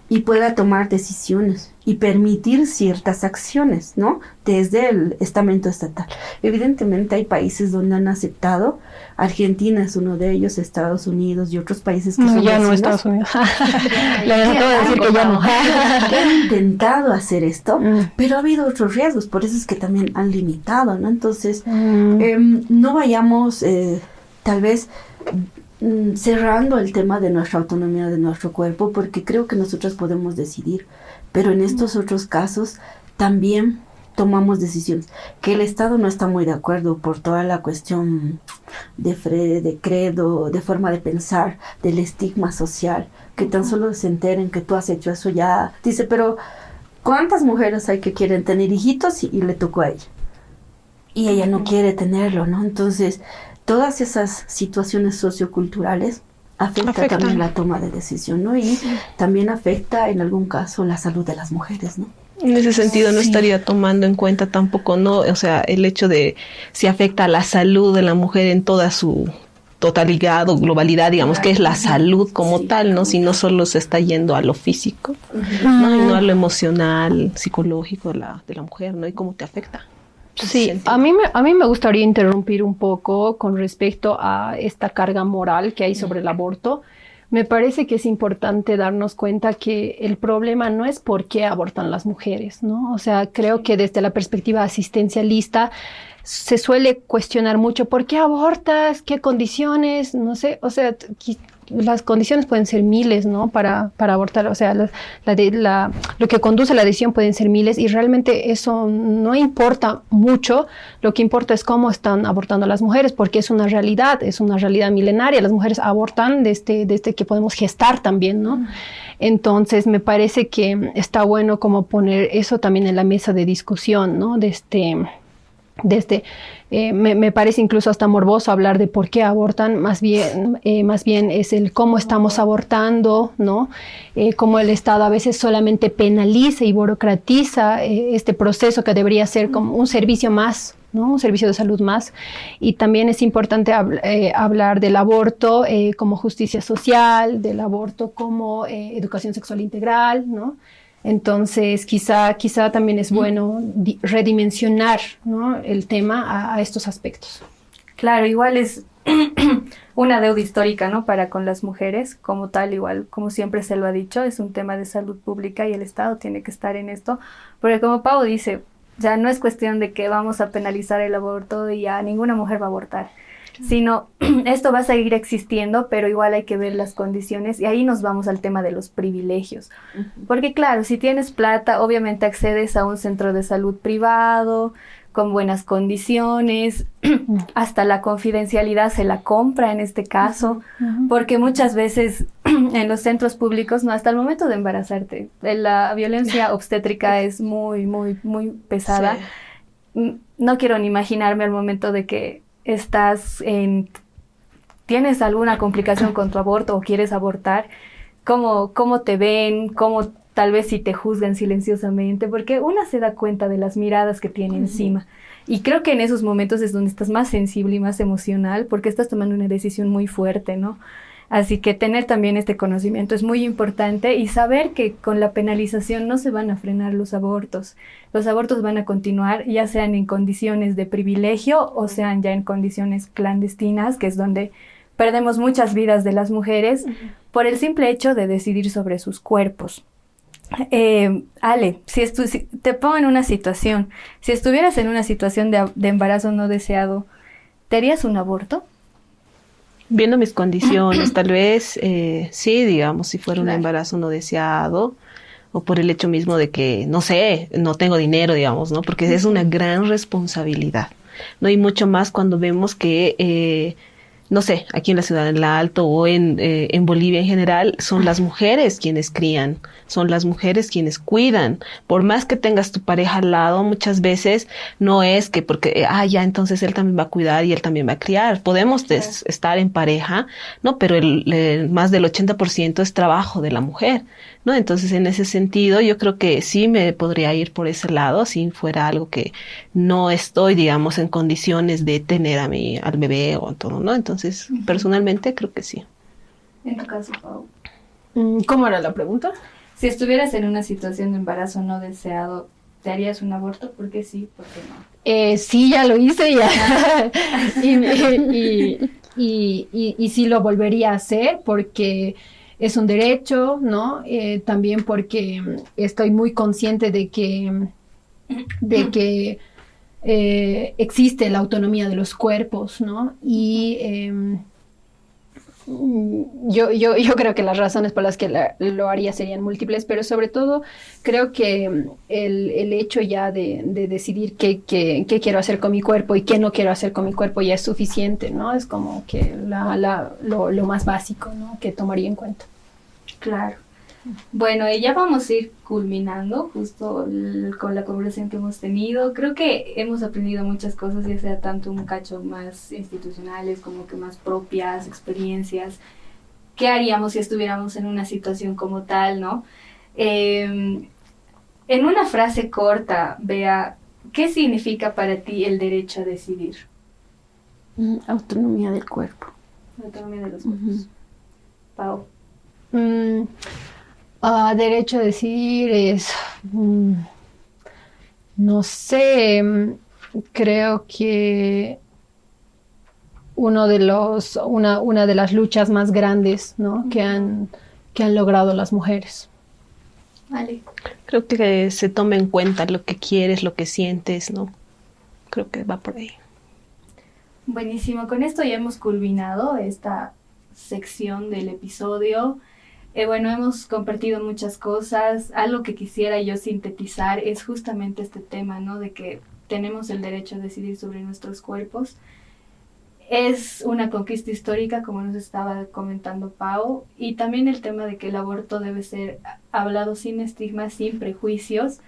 y pueda tomar decisiones y permitir ciertas acciones, ¿no? Desde el estamento estatal. Evidentemente hay países donde han aceptado, Argentina es uno de ellos, Estados Unidos y otros países que son ya vecinos. no Estados Unidos. Le acabo de decir que ya no. Que han intentado hacer esto, pero ha habido otros riesgos, por eso es que también han limitado, ¿no? Entonces, no vayamos tal vez cerrando el tema de nuestra autonomía de nuestro cuerpo, porque creo que nosotros podemos decidir, pero en estos otros casos también tomamos decisiones que el Estado no está muy de acuerdo por toda la cuestión de credo, de forma de pensar, del estigma social, que tan solo se enteren que tú has hecho eso ya, dice, pero ¿cuántas mujeres hay que quieren tener hijitos y le tocó a ella? Y ella no quiere tenerlo, ¿no? Entonces, todas esas situaciones socioculturales afectan también la toma de decisión, ¿no? Y también afecta en algún caso la salud de las mujeres, ¿no? En ese sentido no estaría tomando en cuenta tampoco, ¿no? O sea, el hecho de si afecta a la salud de la mujer en toda su totalidad o globalidad, digamos, que es la salud como tal, ¿no? Si no solo se está yendo a lo físico, ¿no? Y no a lo emocional, psicológico de la mujer, ¿no? Y cómo te afecta. Sí, a mí me gustaría interrumpir un poco con respecto a esta carga moral que hay sobre el aborto. Me parece que es importante darnos cuenta que el problema no es por qué abortan las mujeres, ¿no? O sea, creo que desde la perspectiva asistencialista se suele cuestionar mucho ¿por qué abortas? ¿Qué condiciones? No sé, o sea, las condiciones pueden ser miles, ¿no? Para abortar, o sea, lo que conduce a la decisión pueden ser miles y realmente eso no importa mucho. Lo que importa es cómo están abortando las mujeres, porque es una realidad milenaria. Las mujeres abortan desde que podemos gestar también, ¿no? Entonces, me parece que está bueno como poner eso también en la mesa de discusión, ¿no? Me parece incluso hasta morboso hablar de por qué abortan, más bien es el cómo estamos abortando, ¿no? Cómo el Estado a veces solamente penaliza y burocratiza este proceso que debería ser como un servicio más, ¿no? Un servicio de salud más. Y también es importante hablar del aborto como justicia social, del aborto como educación sexual integral, ¿no? Entonces, quizá también es bueno redimensionar, ¿no? El tema a estos aspectos. Claro, igual es una deuda histórica, ¿no? Para con las mujeres, como tal, igual, como siempre se lo ha dicho, es un tema de salud pública y el Estado tiene que estar en esto, porque como Pau dice, ya no es cuestión de que vamos a penalizar el aborto y ya ninguna mujer va a abortar. sino esto va a seguir existiendo, pero igual hay que ver las condiciones y ahí nos vamos al tema de los privilegios. Porque claro, si tienes plata, obviamente accedes a un centro de salud privado, con buenas condiciones, hasta la confidencialidad se la compra en este caso, porque muchas veces en los centros públicos, no, hasta el momento de embarazarte, la violencia obstétrica es muy, muy, muy pesada. Sí. No quiero ni imaginarme al momento de que tienes alguna complicación con tu aborto o quieres abortar, cómo te ven, cómo tal vez si te juzgan silenciosamente, porque una se da cuenta de las miradas que tiene encima. Y creo que en esos momentos es donde estás más sensible y más emocional, porque estás tomando una decisión muy fuerte, ¿no? Así que tener también este conocimiento es muy importante y saber que con la penalización no se van a frenar los abortos. Los abortos van a continuar, ya sean en condiciones de privilegio o sean ya en condiciones clandestinas, que es donde perdemos muchas vidas de las mujeres por el simple hecho de decidir sobre sus cuerpos. Ale, si te pongo en una situación, si estuvieras en una situación de embarazo no deseado, ¿te harías un aborto? Viendo mis condiciones, tal vez sí, digamos, si fuera un embarazo no deseado, o por el hecho mismo de que, no sé, no tengo dinero, digamos, ¿no? Porque es una gran responsabilidad, ¿no? Y mucho más cuando vemos que no sé, aquí en la ciudad del Alto o en Bolivia en general, son las mujeres quienes crían, son las mujeres quienes cuidan. Por más que tengas tu pareja al lado, muchas veces no es que porque, ya, entonces él también va a cuidar y él también va a criar. Podemos estar en pareja, ¿no? Pero más del 80% es trabajo de la mujer, ¿no? Entonces, en ese sentido, yo creo que sí me podría ir por ese lado, si fuera algo que no estoy, digamos, en condiciones de tener al bebé o todo, ¿no? Entonces, personalmente creo que sí. En tu caso, Pau. ¿Cómo era la pregunta? Si estuvieras en una situación de embarazo no deseado, ¿te harías un aborto? ¿Por qué sí? ¿Por qué no? Sí, ya lo hice ya. y sí lo volvería a hacer porque es un derecho, ¿no? También porque estoy muy consciente de que existe la autonomía de los cuerpos, ¿no? Y yo creo que las razones por las que lo haría serían múltiples, pero sobre todo creo que el hecho ya de decidir qué quiero hacer con mi cuerpo y qué no quiero hacer con mi cuerpo ya es suficiente, ¿no? Es como que lo más básico, ¿no? Que tomaría en cuenta. Claro. Bueno, ya vamos a ir culminando justo con la conversación que hemos tenido. Creo que hemos aprendido muchas cosas, ya sea tanto un cacho más institucionales como que más propias, experiencias. ¿Qué haríamos si estuviéramos en una situación como tal, no? En una frase corta, Bea, ¿qué significa para ti el derecho a decidir? Autonomía del cuerpo. Autonomía de los cuerpos. Pau. Derecho a decidir es, no sé, creo que una de las luchas más grandes, ¿no? que han logrado las mujeres. Vale. Creo que se tome en cuenta lo que quieres, lo que sientes, ¿no? Creo que va por ahí. Buenísimo, con esto ya hemos culminado esta sección del episodio. Bueno, hemos compartido muchas cosas. Algo que quisiera yo sintetizar es justamente este tema, ¿no? De que tenemos el derecho a decidir sobre nuestros cuerpos. Es una conquista histórica, como nos estaba comentando Pau, y también el tema de que el aborto debe ser hablado sin estigmas, sin prejuicios.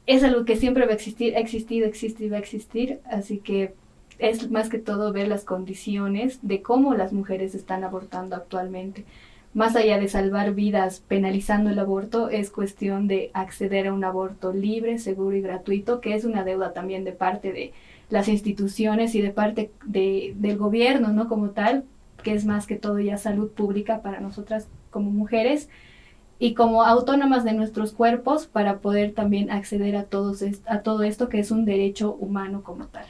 Es algo que siempre va a existir, ha existido, existe y va a existir, así que es más que todo ver las condiciones de cómo las mujeres están abortando actualmente. Más allá de salvar vidas penalizando el aborto, es cuestión de acceder a un aborto libre, seguro y gratuito, que es una deuda también de parte de las instituciones y de parte del gobierno, ¿no? Como tal, que es más que todo ya salud pública para nosotras como mujeres y como autónomas de nuestros cuerpos para poder también acceder a todo esto que es un derecho humano como tal.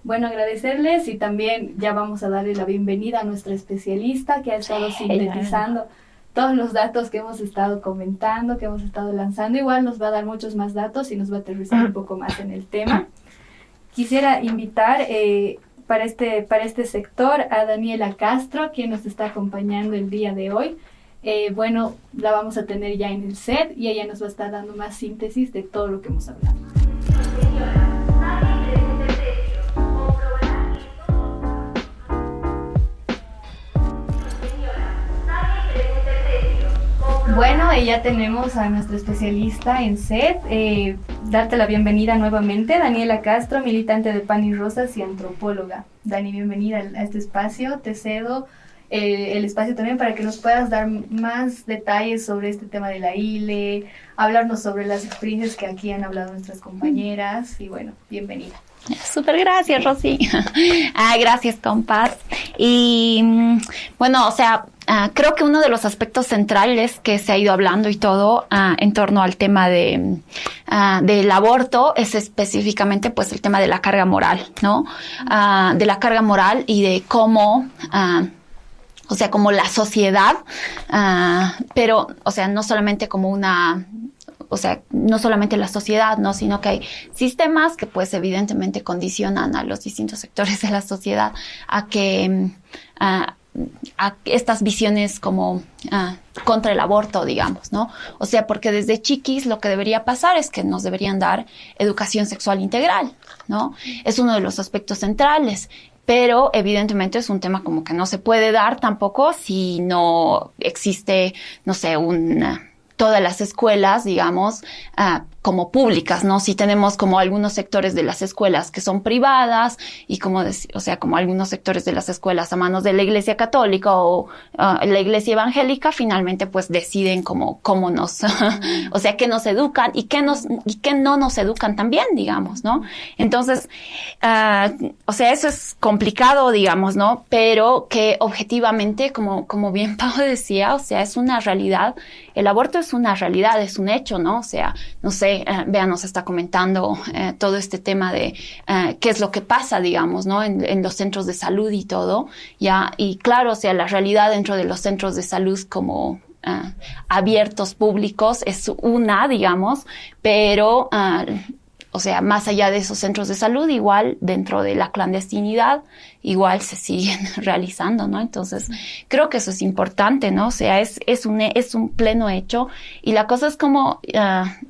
Bueno, agradecerles y también ya vamos a darle la bienvenida a nuestra especialista que ha estado sintetizando todos los datos que hemos estado comentando, que hemos estado lanzando. Igual nos va a dar muchos más datos y nos va a aterrizar un poco más en el tema. Quisiera invitar para este sector a Daniela Castro, quien nos está acompañando el día de hoy. Bueno, la vamos a tener ya en el set y ella nos va a estar dando más síntesis de todo lo que hemos hablado. Bueno, y ya tenemos a nuestra especialista en SED. Darte la bienvenida nuevamente, Daniela Castro, militante de Pan y Rosas y antropóloga. Dani, bienvenida a este espacio. Te cedo el espacio también para que nos puedas dar más detalles sobre este tema de la ILE, hablarnos sobre las experiencias que aquí han hablado nuestras compañeras. Y bueno, bienvenida. Súper, gracias, Rosy. Gracias, compas. Y bueno, o sea, creo que uno de los aspectos centrales que se ha ido hablando y todo en torno al tema del aborto es específicamente pues el tema de la carga moral, ¿no? De la carga moral y de cómo... o sea, como la sociedad, pero, o sea, no solamente como una... O sea, no solamente la sociedad, ¿no? Sino que hay sistemas que pues evidentemente condicionan a los distintos sectores de la sociedad a que a estas visiones como contra el aborto, digamos, ¿no? O sea, porque desde chiquis lo que debería pasar es que nos deberían dar educación sexual integral, ¿no? Es uno de los aspectos centrales. Pero evidentemente es un tema como que no se puede dar tampoco si no existe, no sé, todas las escuelas, digamos, como públicas, ¿no? Si tenemos como algunos sectores de las escuelas que son privadas y como algunos sectores de las escuelas a manos de la Iglesia Católica o la Iglesia Evangélica, finalmente pues deciden cómo nos, o sea, que nos educan y que no nos educan también, digamos, ¿no? Entonces, o sea, eso es complicado, digamos, ¿no? Pero que objetivamente, como bien Pau decía, o sea, es una realidad. El aborto es una realidad, es un hecho, ¿no? O sea, no sé, Bea nos está comentando todo este tema de qué es lo que pasa, digamos, ¿no? En los centros de salud y todo, ¿ya? Y claro, o sea, la realidad dentro de los centros de salud como abiertos, públicos, es una, digamos, pero... o sea, más allá de esos centros de salud, igual dentro de la clandestinidad, igual se siguen realizando, ¿no? Entonces, creo que eso es importante, ¿no? O sea, es un pleno hecho y la cosa es como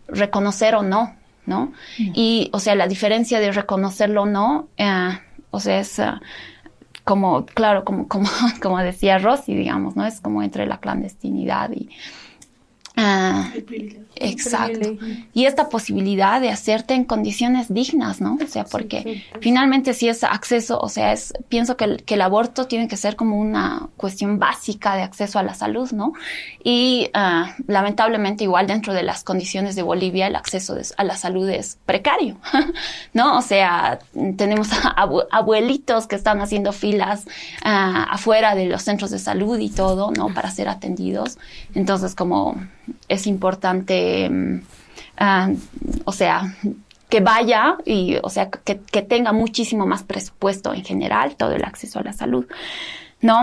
reconocer o no, ¿no? Y, o sea, la diferencia de reconocerlo o no, o sea, es como, claro, como decía Rosy, digamos, ¿no? Es como entre la clandestinidad y... exacto. Y esta posibilidad de hacerte en condiciones dignas, ¿no? O sea, porque finalmente si es acceso, o sea, pienso que el aborto tiene que ser como una cuestión básica de acceso a la salud, ¿no? Y lamentablemente igual dentro de las condiciones de Bolivia el acceso a la salud es precario, ¿no? O sea, tenemos abuelitos que están haciendo filas afuera de los centros de salud y todo, ¿no? Para ser atendidos. Entonces, como es importante, o sea, que vaya y, o sea, que tenga muchísimo más presupuesto en general todo el acceso a la salud, ¿no?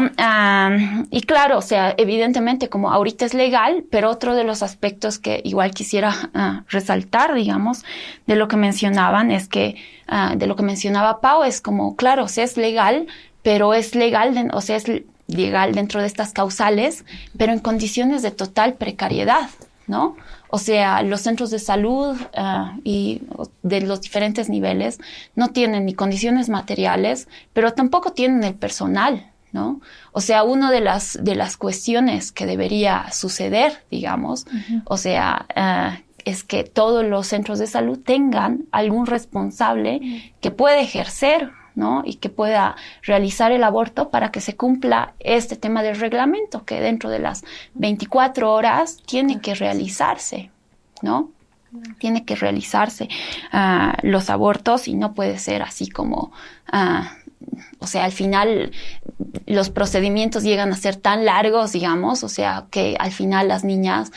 Y claro, o sea, evidentemente como ahorita es legal, pero otro de los aspectos que igual quisiera resaltar, digamos, de lo que mencionaban es que, de lo que mencionaba Pau, es como, claro, o sea, es legal, pero es legal, o sea, es legal dentro de estas causales, pero en condiciones de total precariedad, ¿no? O sea, los centros de salud y de los diferentes niveles no tienen ni condiciones materiales, pero tampoco tienen el personal, ¿no? O sea, una de las cuestiones que debería suceder, digamos, o sea, es que todos los centros de salud tengan algún responsable que pueda ejercer, ¿no? Y que pueda realizar el aborto para que se cumpla este tema del reglamento, que dentro de las 24 horas tiene que realizarse, ¿no? Tiene que realizarse los abortos y no puede ser así como... o sea, al final los procedimientos llegan a ser tan largos, digamos, o sea, que al final las niñas,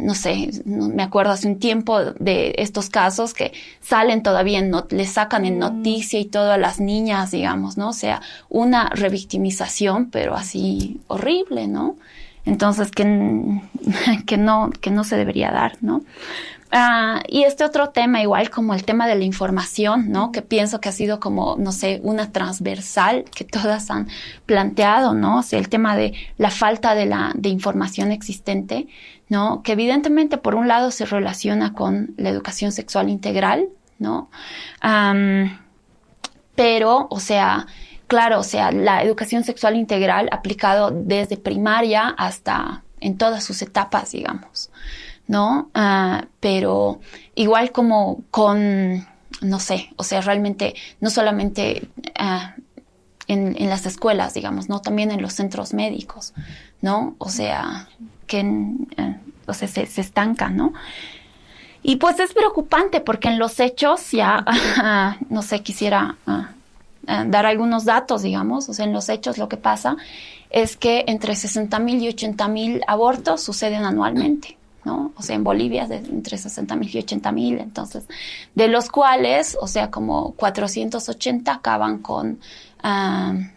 no sé, me acuerdo hace un tiempo de estos casos que salen todavía, les sacan en noticia y todo a las niñas, digamos, ¿no? O sea, una revictimización, pero así horrible, ¿no? Entonces, que no se debería dar, ¿no? Y este otro tema, igual como el tema de la información, ¿no? Que pienso que ha sido como, no sé, una transversal que todas han planteado, ¿no? O sea, el tema de la falta de información existente, ¿no? Que evidentemente, por un lado, se relaciona con la educación sexual integral, ¿no? Pero, o sea, claro, o sea, la educación sexual integral aplicado desde primaria hasta en todas sus etapas, digamos, ¿no? Pero igual como con, no sé, o sea, realmente no solamente en las escuelas, digamos, ¿no? También en los centros médicos, ¿no? O sea, que o sea, se estanca, ¿no? Y pues es preocupante porque en los hechos ya, no sé, quisiera dar algunos datos, digamos, o sea, en los hechos lo que pasa es que entre 60,000 y 80,000 abortos suceden anualmente, ¿no? O sea, en Bolivia entre 60,000 y 80,000, entonces, de los cuales, o sea, como 480 acaban con la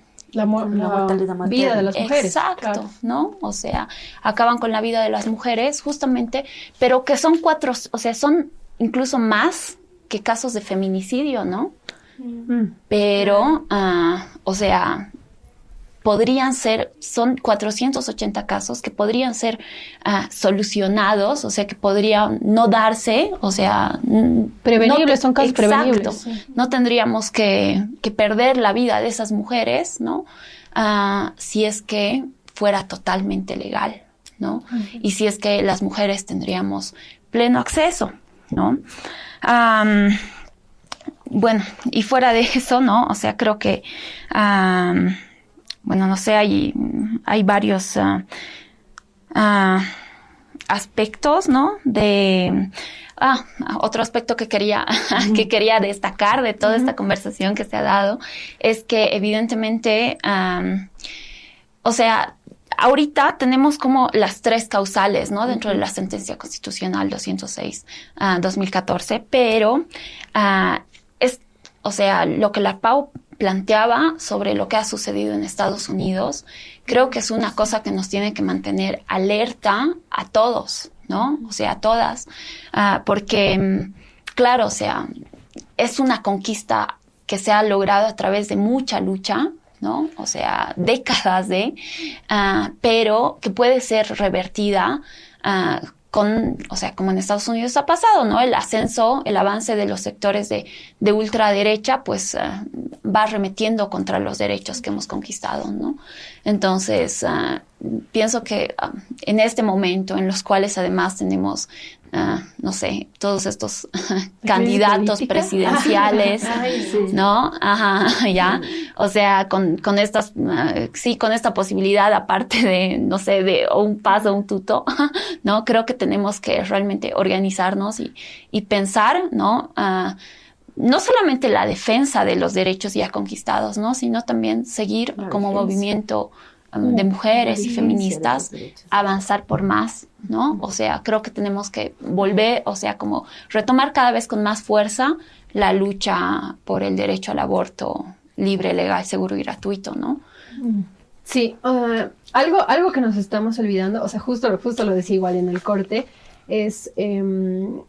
vida de las mujeres. Exacto, claro. ¿no? O sea, acaban con la vida de las mujeres, justamente, pero que son o sea, son incluso más que casos de feminicidio, ¿no? Pero, o sea, son 480 casos que podrían ser solucionados, o sea, que podrían no darse, o sea... Prevenibles, son casos exacto, prevenibles. Sí. No tendríamos que perder la vida de esas mujeres, ¿no? Si es que fuera totalmente legal, ¿no? Y si es que las mujeres tendríamos pleno acceso, ¿no? Bueno, y fuera de eso, ¿no? O sea, creo que... bueno, no sé, hay varios aspectos, ¿no? Otro aspecto que quería destacar de toda esta conversación que se ha dado es que evidentemente, o sea, ahorita tenemos como las 3 causales, ¿no? Dentro de la sentencia constitucional 206/2014, pero o sea, lo que la Pau planteaba sobre lo que ha sucedido en Estados Unidos, creo que es una cosa que nos tiene que mantener alerta a todos, ¿no? O sea, a todas, porque, claro, o sea, es una conquista que se ha logrado a través de mucha lucha, ¿no? O sea, décadas pero que puede ser revertida o sea, como en Estados Unidos ha pasado, ¿no? El avance de los sectores de ultraderecha, pues va arremetiendo contra los derechos que hemos conquistado, ¿no? Entonces, pienso que en este momento, en los cuales además tenemos, no sé, todos estos candidatos presidenciales, ¿no? Ajá, ya. O sea, con estas, con esta posibilidad, aparte de, no sé, de un paso, un tuto, ¿no? Creo que tenemos que realmente organizarnos y pensar, ¿no? No solamente la defensa de los derechos ya conquistados, ¿no? Sino también seguir como movimiento de mujeres y feministas, avanzar por más, ¿no? O sea, creo que tenemos que volver, o sea, como retomar cada vez con más fuerza la lucha por el derecho al aborto libre, legal, seguro y gratuito, ¿no? Sí, algo que nos estamos olvidando, o sea, justo lo decía igual en el corte, es en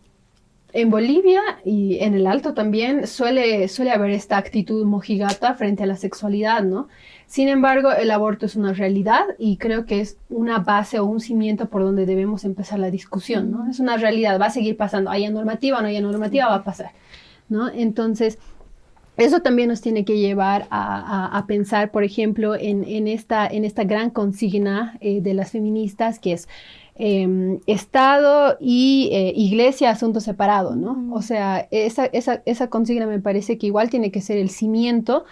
Bolivia y en el Alto también suele haber esta actitud mojigata frente a la sexualidad, ¿no? Sin embargo, el aborto es una realidad y creo que es una base o un cimiento por donde debemos empezar la discusión, ¿no? Es una realidad, va a seguir pasando, haya normativa o no haya normativa, va a pasar, ¿no? Entonces, eso también nos tiene que llevar a pensar, por ejemplo, en esta gran consigna de las feministas, que es Estado y Iglesia, asunto separado, ¿no? O sea, esa consigna me parece que igual tiene que ser el cimiento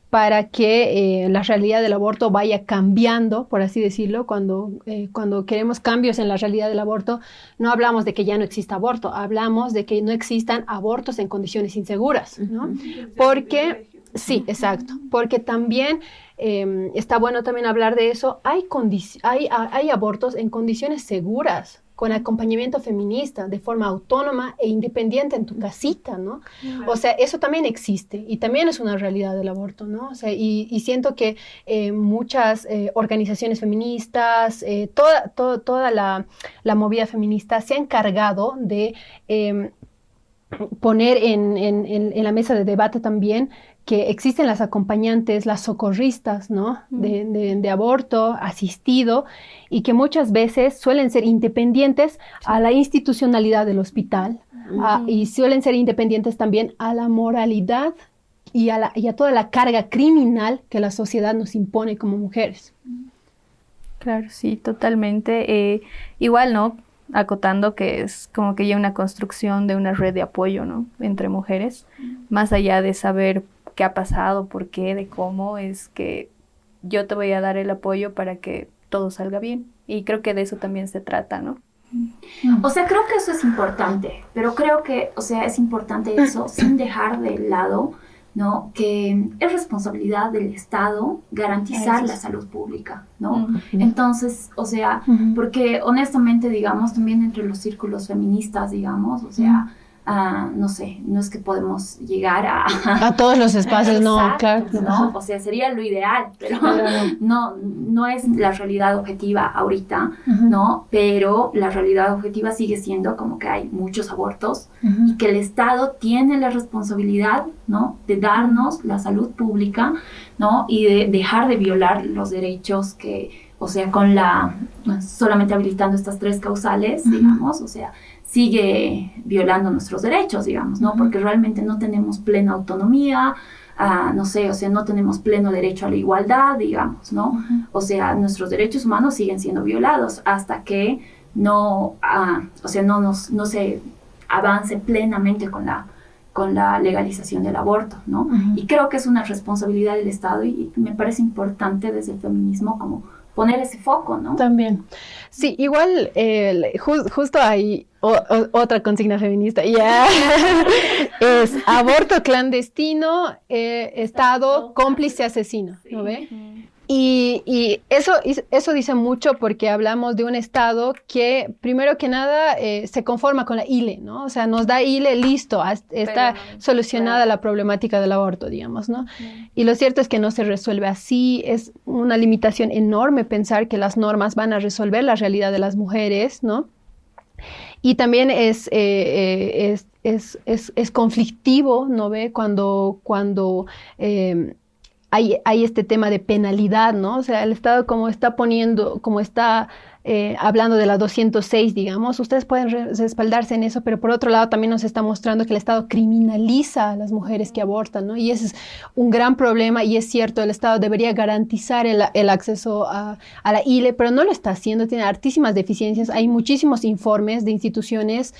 para que la realidad del aborto vaya cambiando, por así decirlo. Cuando queremos cambios en la realidad del aborto, no hablamos de que ya no exista aborto, hablamos de que no existan abortos en condiciones inseguras, ¿no? Porque, sí, exacto, porque también está bueno también hablar de eso. Hay abortos en condiciones seguras, con acompañamiento feminista, de forma autónoma e independiente en tu casita, ¿no? O sea, eso también existe y también es una realidad del aborto, ¿no? O sea, y siento que muchas organizaciones feministas, toda la movida feminista se ha encargado de poner en la mesa de debate también que existen las acompañantes, las socorristas, ¿no? De aborto asistido y que muchas veces suelen ser independientes a la institucionalidad del hospital y suelen ser independientes también a la moralidad y a toda la carga criminal que la sociedad nos impone como mujeres. Claro, sí, totalmente. Igual, ¿no? Acotando que es como que ya una construcción de una red de apoyo, ¿no? Entre mujeres, más allá de saber qué ha pasado, por qué, de cómo, es que yo te voy a dar el apoyo para que todo salga bien. Y creo que de eso también se trata, ¿no? O sea, creo que eso es importante, pero creo que, o sea, es importante eso sin dejar de lado, ¿no? Que es responsabilidad del Estado garantizar la salud pública, ¿no? Entonces, o sea, porque honestamente, digamos, también entre los círculos feministas, digamos, o sea, no sé, no es que podemos llegar a todos los espacios, no, claro. ¿no? O sea, sería lo ideal, pero no es la realidad objetiva ahorita, ¿no? Pero la realidad objetiva sigue siendo como que hay muchos abortos y que el Estado tiene la responsabilidad, ¿no? De darnos la salud pública, ¿no? Y de dejar de violar los derechos que, o sea, con solamente habilitando estas 3 causales, digamos, o sea, sigue violando nuestros derechos, digamos, ¿no? Porque realmente no tenemos plena autonomía, no sé, o sea, no tenemos pleno derecho a la igualdad, digamos, ¿no? O sea, nuestros derechos humanos siguen siendo violados hasta que no se avance plenamente con la legalización del aborto, ¿no? Y creo que es una responsabilidad del Estado y me parece importante desde el feminismo como poner ese foco, ¿no? También. Sí, igual, justo hay otra consigna feminista, es aborto clandestino, Estado cómplice asesino, ¿no ve? Y eso dice mucho porque hablamos de un Estado que, primero que nada, se conforma con la ILE, ¿no? O sea, nos da ILE, listo, está solucionada la problemática del aborto, digamos, ¿no? Y lo cierto es que no se resuelve así, es una limitación enorme pensar que las normas van a resolver la realidad de las mujeres, ¿no? Y también es conflictivo, ¿no ve? Cuando hay este tema de penalidad, ¿no? O sea, el Estado como está hablando de la 206, digamos, ustedes pueden respaldarse en eso, pero por otro lado también nos está mostrando que el Estado criminaliza a las mujeres que abortan, ¿no? Y ese es un gran problema y es cierto, el Estado debería garantizar el acceso a la ILE, pero no lo está haciendo, tiene hartísimas deficiencias. Hay muchísimos informes de instituciones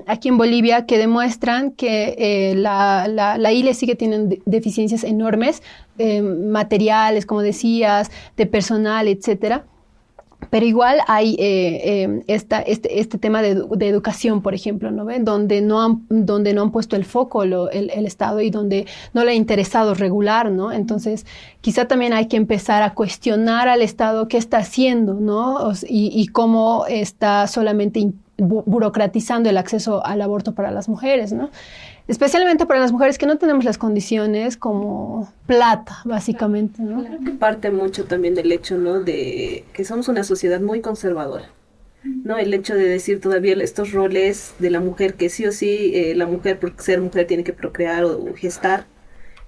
aquí en Bolivia que demuestran que la ILE sigue teniendo deficiencias enormes, materiales, como decías, de personal, etcétera. Pero igual hay este tema de educación, por ejemplo, ¿no ven? Donde no han puesto el foco el Estado y donde no le ha interesado regular, ¿no? Entonces, quizá también hay que empezar a cuestionar al Estado qué está haciendo, ¿no? Y cómo está solamente burocratizando el acceso al aborto para las mujeres, ¿no? Especialmente para las mujeres que no tenemos las condiciones como plata, básicamente, ¿no? Creo que parte mucho también del hecho, ¿no? De que somos una sociedad muy conservadora, ¿no? El hecho de decir todavía estos roles de la mujer, que sí o sí la mujer, por ser mujer, tiene que procrear o gestar,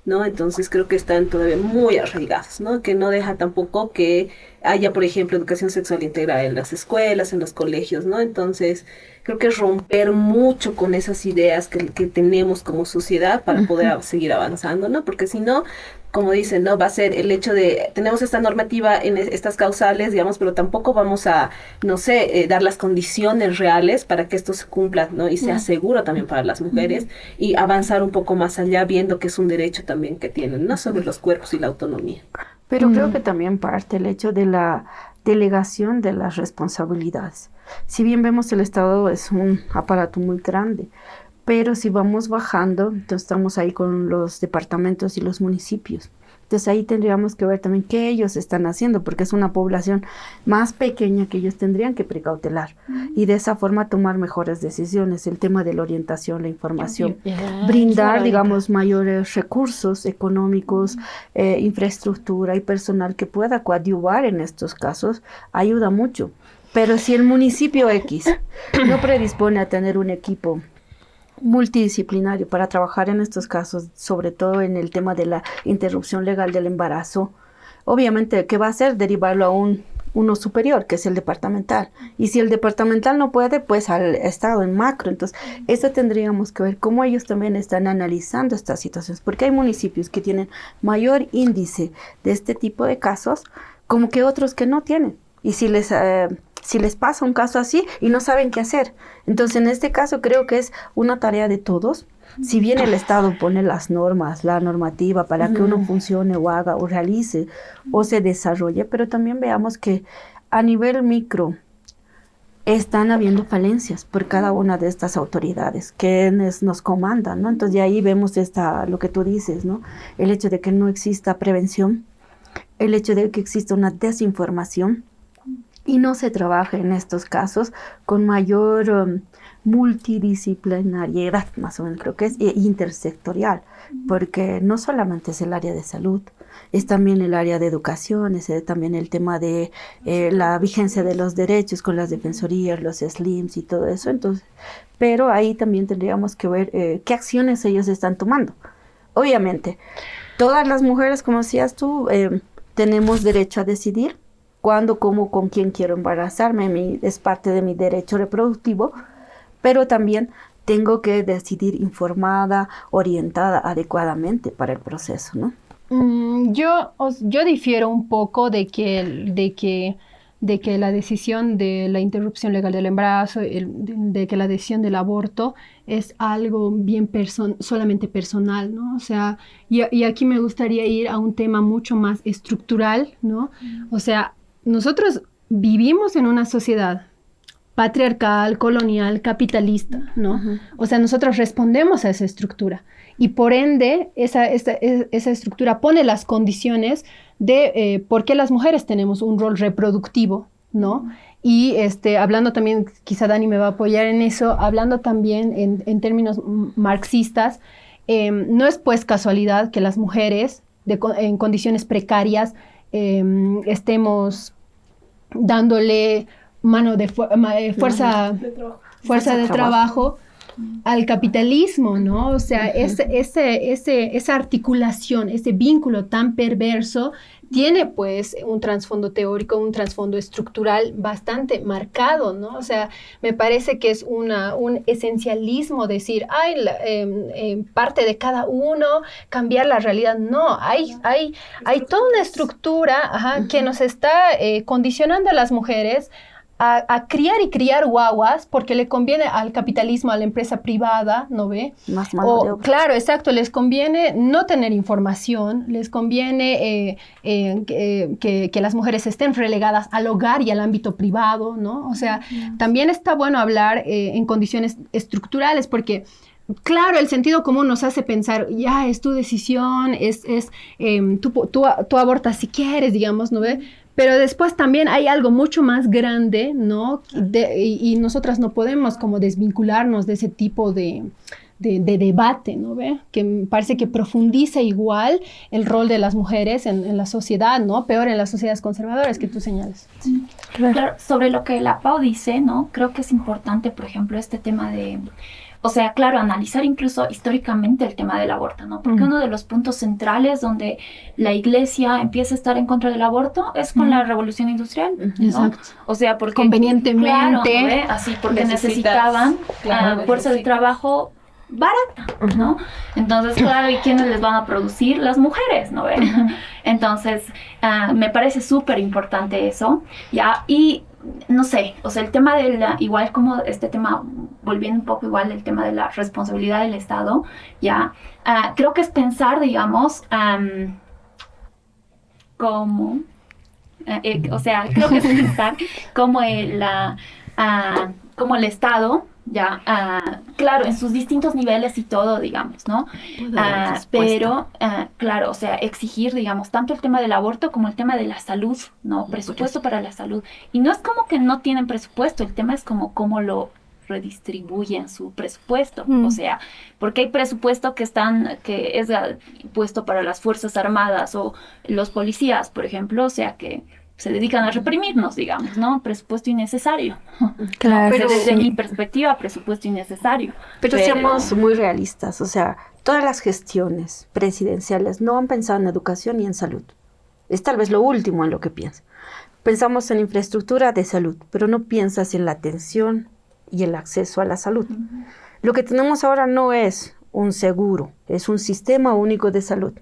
¿no? Entonces creo que están todavía muy arraigados, ¿no? Que no deja tampoco que haya, por ejemplo, educación sexual integral en las escuelas, en los colegios, ¿no? Entonces creo que es romper mucho con esas ideas que tenemos como sociedad para poder seguir avanzando, ¿no? Porque si no, como dicen, ¿no? Va a ser el hecho de, tenemos esta normativa en estas causales, digamos, pero tampoco vamos a, no sé, dar las condiciones reales para que esto se cumpla, ¿no? Y sea seguro también para las mujeres y avanzar un poco más allá viendo que es un derecho también que tienen, ¿no? Sobre los cuerpos y la autonomía. Pero creo que también parte el hecho de la delegación de las responsabilidades. Si bien vemos el Estado es un aparato muy grande, pero si vamos bajando, entonces estamos ahí con los departamentos y los municipios. Entonces ahí tendríamos que ver también qué ellos están haciendo, porque es una población más pequeña que ellos tendrían que precautelar y de esa forma tomar mejores decisiones. El tema de la orientación, la información, brindar, digamos, mayores recursos económicos, infraestructura y personal que pueda coadyuvar en estos casos, ayuda mucho. Pero si el municipio X no predispone a tener un equipo multidisciplinario para trabajar en estos casos, sobre todo en el tema de la interrupción legal del embarazo, obviamente, ¿qué va a hacer? Derivarlo a uno superior, que es el departamental. Y si el departamental no puede, pues al estado en macro. Entonces, eso tendríamos que ver cómo ellos también están analizando estas situaciones, porque hay municipios que tienen mayor índice de este tipo de casos, como que otros que no tienen. Y si les pasa un caso así y no saben qué hacer. Entonces, en este caso creo que es una tarea de todos. Si bien el Estado pone las normas, la normativa para que uno funcione o haga o realice o se desarrolle, pero también veamos que a nivel micro están habiendo falencias por cada una de estas autoridades quienes nos comandan, ¿no? Entonces, de ahí vemos lo que tú dices, ¿no? El hecho de que no exista prevención, el hecho de que exista una desinformación, y no se trabaja en estos casos con mayor multidisciplinariedad, más o menos creo que es, intersectorial, porque no solamente es el área de salud, es también el área de educación, es también el tema de la vigencia de los derechos con las defensorías, los SLIMs y todo eso. Entonces, pero ahí también tendríamos que ver qué acciones ellos están tomando. Obviamente, todas las mujeres, como decías tú, tenemos derecho a decidir cuándo, cómo, con quién quiero embarazarme, es parte de mi derecho reproductivo, pero también tengo que decidir informada, orientada adecuadamente para el proceso, ¿no? Yo difiero un poco de que la decisión de la interrupción legal del embarazo, de que la decisión del aborto es algo bien solamente personal, ¿no? O sea, y aquí me gustaría ir a un tema mucho más estructural, ¿no? O sea, nosotros vivimos en una sociedad patriarcal, colonial, capitalista, ¿no? O sea, nosotros respondemos a esa estructura y por ende esa estructura pone las condiciones de por qué las mujeres tenemos un rol reproductivo, ¿no? Y hablando también, quizá Dani me va a apoyar en eso, hablando también en términos marxistas, no es pues casualidad que las mujeres en condiciones precarias estemos dándole mano de fuerza de trabajo al capitalismo, ¿no? O sea, esa articulación, ese vínculo tan perverso tiene pues un trasfondo teórico, un trasfondo estructural bastante marcado, ¿no? O sea, me parece que es un esencialismo decir, parte de cada uno, cambiar la realidad. No, hay toda una estructura que nos está condicionando a las mujeres a criar guaguas porque le conviene al capitalismo, a la empresa privada, ¿no ve? Más mano de obra. Claro, exacto, les conviene no tener información, les conviene que las mujeres estén relegadas al hogar y al ámbito privado, ¿no? O sea, también está bueno hablar en condiciones estructurales porque claro, el sentido común nos hace pensar, ya, es tu decisión, tú abortas si quieres, digamos, ¿no ve? Pero después también hay algo mucho más grande, ¿no? Y nosotras no podemos como desvincularnos de ese tipo de debate, ¿no ve? Que me parece que profundiza igual el rol de las mujeres en la sociedad, ¿no? Peor en las sociedades conservadoras que tú señalas. Sí. Claro, sobre lo que la Pau dice, ¿no? Creo que es importante, por ejemplo, este tema de... O sea, claro, analizar incluso históricamente el tema del aborto, ¿no? Porque uno de los puntos centrales donde la iglesia empieza a estar en contra del aborto es con la revolución industrial, ¿no? Exacto. O sea, porque... Convenientemente. Claro, ¿no? Así, porque necesitaban fuerza de trabajo barata, ¿no? Entonces, claro, ¿y quiénes les van a producir? Las mujeres, ¿no? Entonces, me parece súper importante eso, ¿ya? Y... no sé, o sea, el tema igual como este tema, volviendo un poco igual el tema de la responsabilidad del Estado, ya, creo que es pensar, digamos, como, o sea, creo que es pensar como el Estado, ya, claro, en sus distintos niveles y todo, digamos, ¿no? Pero, claro, o sea, exigir, digamos, tanto el tema del aborto como el tema de la salud, ¿no? Presupuesto para la salud. Y no es como que no tienen presupuesto, el tema es como cómo lo redistribuyen su presupuesto, o sea, porque hay presupuesto que es puesto para las Fuerzas Armadas o los policías, por ejemplo, o sea, que se dedican a reprimirnos, digamos, ¿no? Presupuesto innecesario. Claro. Pero desde mi perspectiva, presupuesto innecesario. Pero seamos muy realistas, o sea, todas las gestiones presidenciales no han pensado en educación ni en salud. Es tal vez lo último en lo que piensan. Pensamos en infraestructura de salud, pero no piensas en la atención y el acceso a la salud. Lo que tenemos ahora no es un seguro, es un sistema único de salud.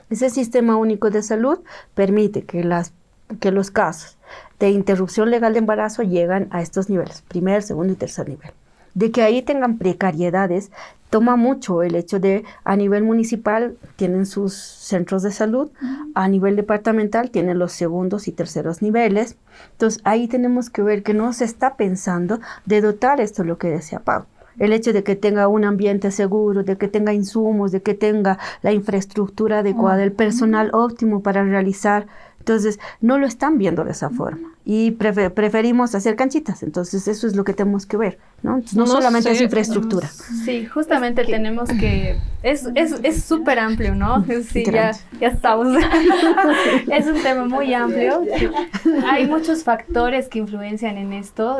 Ese sistema único de salud permite que los casos de interrupción legal de embarazo llegan a estos niveles, primer, segundo y tercer nivel. De que ahí tengan precariedades, toma mucho el hecho de a nivel municipal tienen sus centros de salud, a nivel departamental tienen los segundos y terceros niveles. Entonces ahí tenemos que ver que no se está pensando de dotar esto, lo que decía Pau. El hecho de que tenga un ambiente seguro, de que tenga insumos, de que tenga la infraestructura adecuada, el personal óptimo para realizar. Entonces, no lo están viendo de esa forma y preferimos hacer canchitas. Entonces, eso es lo que tenemos que ver, ¿no? Entonces, no solamente es infraestructura. Sí, justamente tenemos que... Es súper amplio, ¿no? Sí, ya estamos. Es un tema muy amplio. Hay muchos factores que influencian en esto,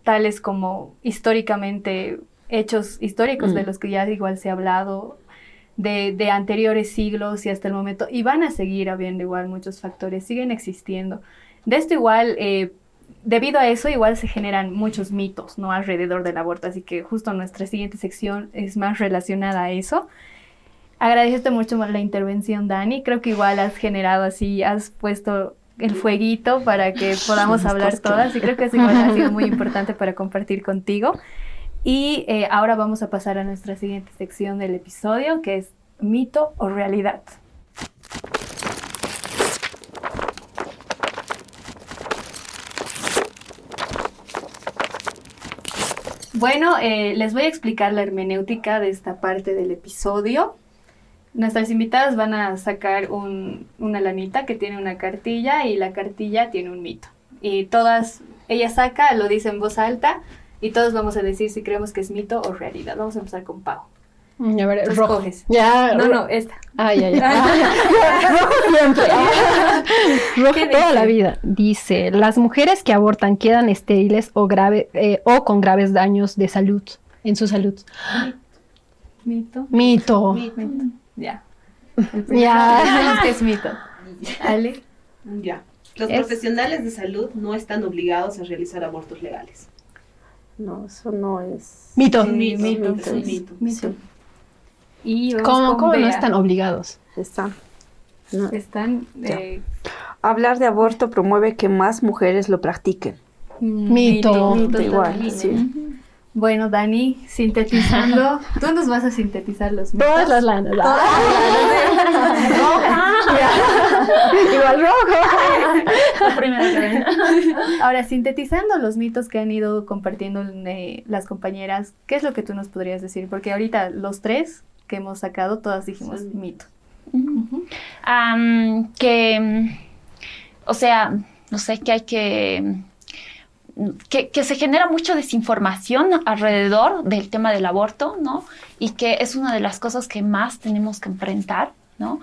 tales como históricamente hechos históricos de los que ya igual se ha hablado, de anteriores siglos y hasta el momento, y van a seguir habiendo igual muchos factores, siguen existiendo. De esto igual, debido a eso igual se generan muchos mitos, ¿no? Alrededor del aborto, así que justo nuestra siguiente sección es más relacionada a eso. Agradecerte mucho la intervención, Dani, creo que igual has generado así, has puesto el fueguito para que podamos hablar todas, y creo que eso igual ha sido muy importante para compartir contigo. Y ahora vamos a pasar a nuestra siguiente sección del episodio, que es mito o realidad. Bueno, les voy a explicar la hermenéutica de esta parte del episodio. Nuestras invitadas van a sacar una lanita que tiene una cartilla y la cartilla tiene un mito. Y ella saca, lo dice en voz alta, y todos vamos a decir si creemos que es mito o realidad. Vamos a empezar con Pau. A ver, Tú rojo. escoges. Ya, No, esta. Ya. Rojo siempre. Rojo toda la vida. Dice, las mujeres que abortan quedan estériles o con graves daños de salud, en su salud. Mito. Ya. Sabemos que es mito. Ale. Ya. Los profesionales de salud no están obligados a realizar abortos legales. No, eso no es... Mito. Mito. Y ¿Cómo no están obligados? Están. Hablar de aborto promueve que más mujeres lo practiquen. Mito. Igual, sí. Bueno, Dani, sintetizando, tú nos vas a sintetizar los mitos. Todas las lanas. Igual rojo. Ahora, sintetizando los mitos que han ido compartiendo las compañeras, ¿qué es lo que tú nos podrías decir? Porque ahorita los tres que hemos sacado, todas dijimos mito. O sea, no sé, que hay que se genera mucha desinformación alrededor del tema del aborto, ¿no? Y que es una de las cosas que más tenemos que enfrentar, ¿no?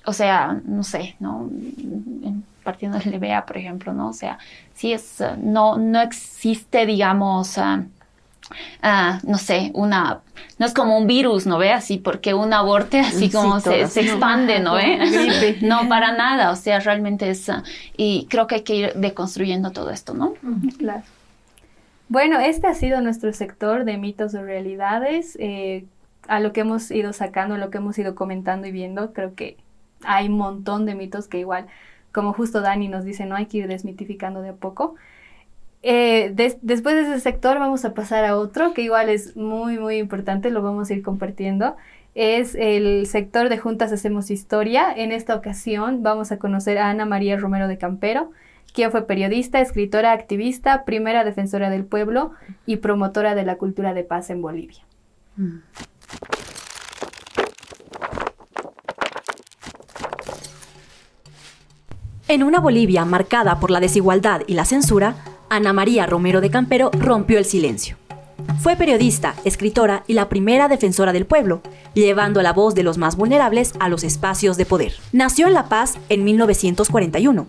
O sea, no sé, ¿no? Partiendo del EBEA, por ejemplo, ¿no? O sea, sí no existe, digamos, no sé, no es como un virus, ¿no ve? Así, porque un aborte así como se expande, ¿no ve? No, para nada, o sea, realmente es, y creo que hay que ir deconstruyendo todo esto, ¿no? Claro. Bueno, este ha sido nuestro sector de mitos o realidades, a lo que hemos ido sacando, lo que hemos ido comentando y viendo, creo que hay un montón de mitos que igual, como justo Dani nos dice, no hay que ir desmitificando de a poco. Después de ese sector vamos a pasar a otro que igual es muy muy importante, lo vamos a ir compartiendo. Es el sector de Juntas Hacemos Historia. En esta ocasión vamos a conocer a Ana María Romero de Campero, quien fue periodista, escritora, activista, primera defensora del pueblo y promotora de la cultura de paz en Bolivia. En una Bolivia marcada por la desigualdad y la censura, Ana María Romero de Campero rompió el silencio. Fue periodista, escritora y la primera defensora del pueblo, llevando la voz de los más vulnerables a los espacios de poder. Nació en La Paz en 1941.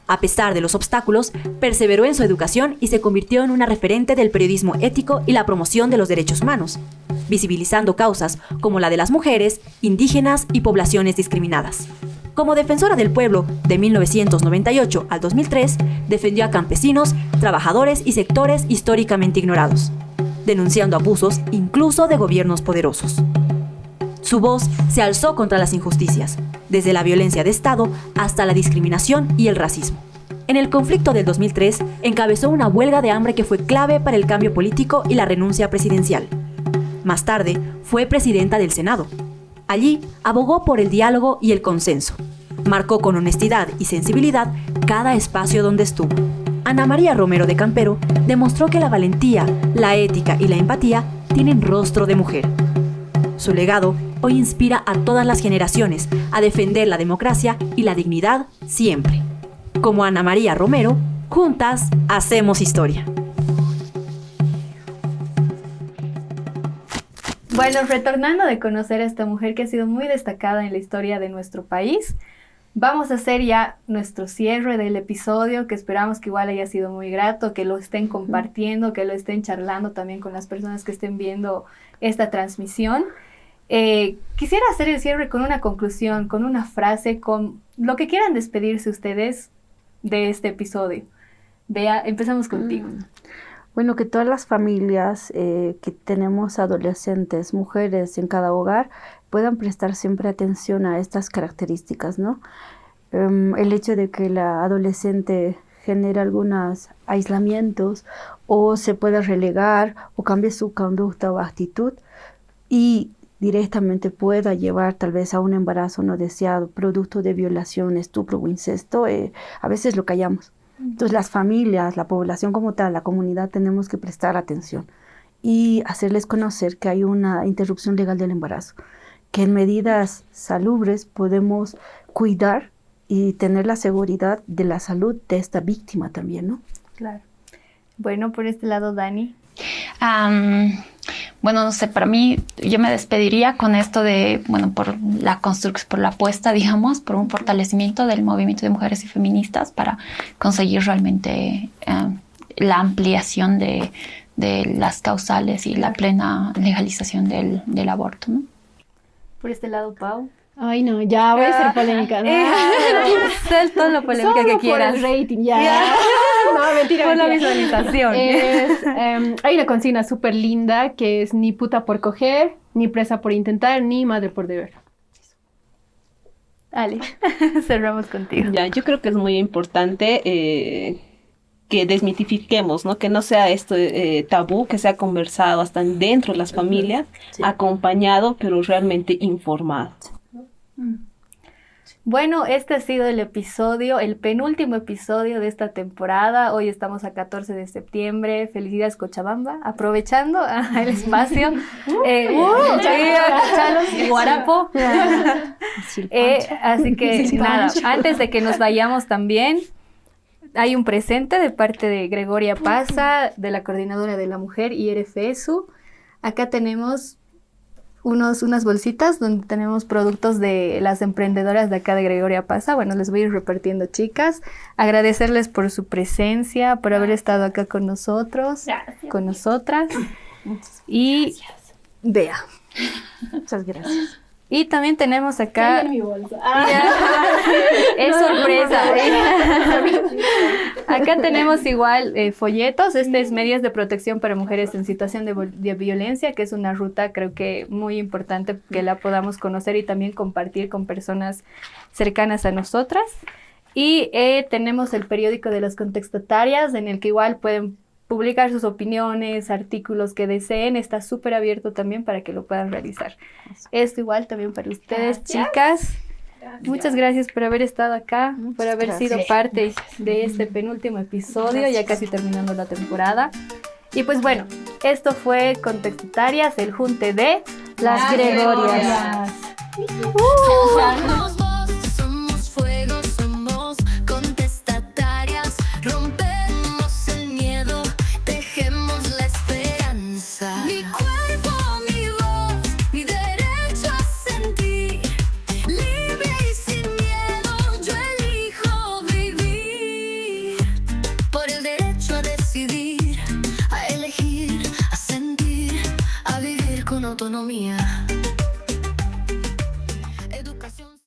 A pesar de los obstáculos, perseveró en su educación y se convirtió en una referente del periodismo ético y la promoción de los derechos humanos, visibilizando causas como la de las mujeres, indígenas y poblaciones discriminadas. Como defensora del pueblo, de 1998 al 2003, defendió a campesinos, trabajadores y sectores históricamente ignorados, denunciando abusos incluso de gobiernos poderosos. Su voz se alzó contra las injusticias, desde la violencia de Estado hasta la discriminación y el racismo. En el conflicto del 2003, encabezó una huelga de hambre que fue clave para el cambio político y la renuncia presidencial. Más tarde, fue presidenta del Senado. Allí, abogó por el diálogo y el consenso. Marcó con honestidad y sensibilidad cada espacio donde estuvo. Ana María Romero de Campero demostró que la valentía, la ética y la empatía tienen rostro de mujer. Su legado hoy inspira a todas las generaciones a defender la democracia y la dignidad siempre. Como Ana María Romero, juntas hacemos historia. Bueno, retornando de conocer a esta mujer que ha sido muy destacada en la historia de nuestro país, vamos a hacer ya nuestro cierre del episodio, que esperamos que igual haya sido muy grato, que lo estén compartiendo, que lo estén charlando también con las personas que estén viendo esta transmisión. Quisiera hacer el cierre con una conclusión, con una frase, con lo que quieran despedirse ustedes de este episodio. Bea, empezamos contigo. Bueno, que todas las familias que tenemos adolescentes, mujeres en cada hogar, puedan prestar siempre atención a estas características, ¿no? El hecho de que la adolescente genere algunos aislamientos o se pueda relegar o cambie su conducta o actitud y directamente pueda llevar tal vez a un embarazo no deseado, producto de violación, estupro o incesto, a veces lo callamos. Entonces las familias, la población como tal, la comunidad, tenemos que prestar atención y hacerles conocer que hay una interrupción legal del embarazo, que en medidas salubres podemos cuidar y tener la seguridad de la salud de esta víctima también, ¿no? Claro. Bueno, por este lado, Dani. Bueno, no sé, para mí, yo me despediría con esto de, bueno, por la apuesta, digamos, por un fortalecimiento del movimiento de mujeres y feministas para conseguir realmente la ampliación de las causales y la plena legalización del aborto, ¿no? Por este lado, Pau. Ay, no, ya voy a ser polémica, ¿no? Sé todo lo polémica solo que quieras. Por el rating, ya. No, mentira, por la mentira. visualización. Hay una consigna súper linda que es ni puta por coger, ni presa por intentar, ni madre por deber. Ale, cerramos contigo. Ya, yo creo que es muy importante que desmitifiquemos, ¿no? Que no sea esto tabú, que sea conversado hasta dentro de las familias, sí, acompañado, pero realmente informado. Bueno, este ha sido el episodio, el penúltimo episodio de esta temporada. Hoy estamos a 14 de septiembre. Felicidades, Cochabamba. Aprovechando el espacio. Guarapo. Así que nada, antes de que nos vayamos también, hay un presente de parte de Gregoria Paza, de la Coordinadora de la Mujer y RFESU. Acá tenemos unas bolsitas donde tenemos productos de las emprendedoras de acá de Gregoria Paza. Bueno, les voy a ir repartiendo, chicas. Agradecerles por su presencia, por haber estado acá con nosotros, con nosotras. Y Bea. Muchas gracias. Y también tenemos acá... En mi bolsa. Es sorpresa. Acá tenemos igual folletos. Este es Medidas de Protección para Mujeres en Situación de Violencia, que es una ruta creo que muy importante que la podamos conocer y también compartir con personas cercanas a nosotras. Y tenemos el periódico de las contestatarias, en el que igual pueden publicar sus opiniones, artículos que deseen. Está súper abierto también para que lo puedan realizar. Esto igual también para ustedes, chicas. Muchas gracias por haber estado acá, por haber sido parte de este penúltimo episodio, ya casi terminando la temporada. Y pues bueno, esto fue Contextarias, el junte de Las Gregorias. Somos fuego, somos contestatarias, rompemos el miedo, tejemos la esperanza. Mi cuerpo, mi voz, mi derecho a sentir, libre y sin miedo, yo elijo vivir. Por el derecho a decidir, a elegir, a sentir, a vivir con autonomía.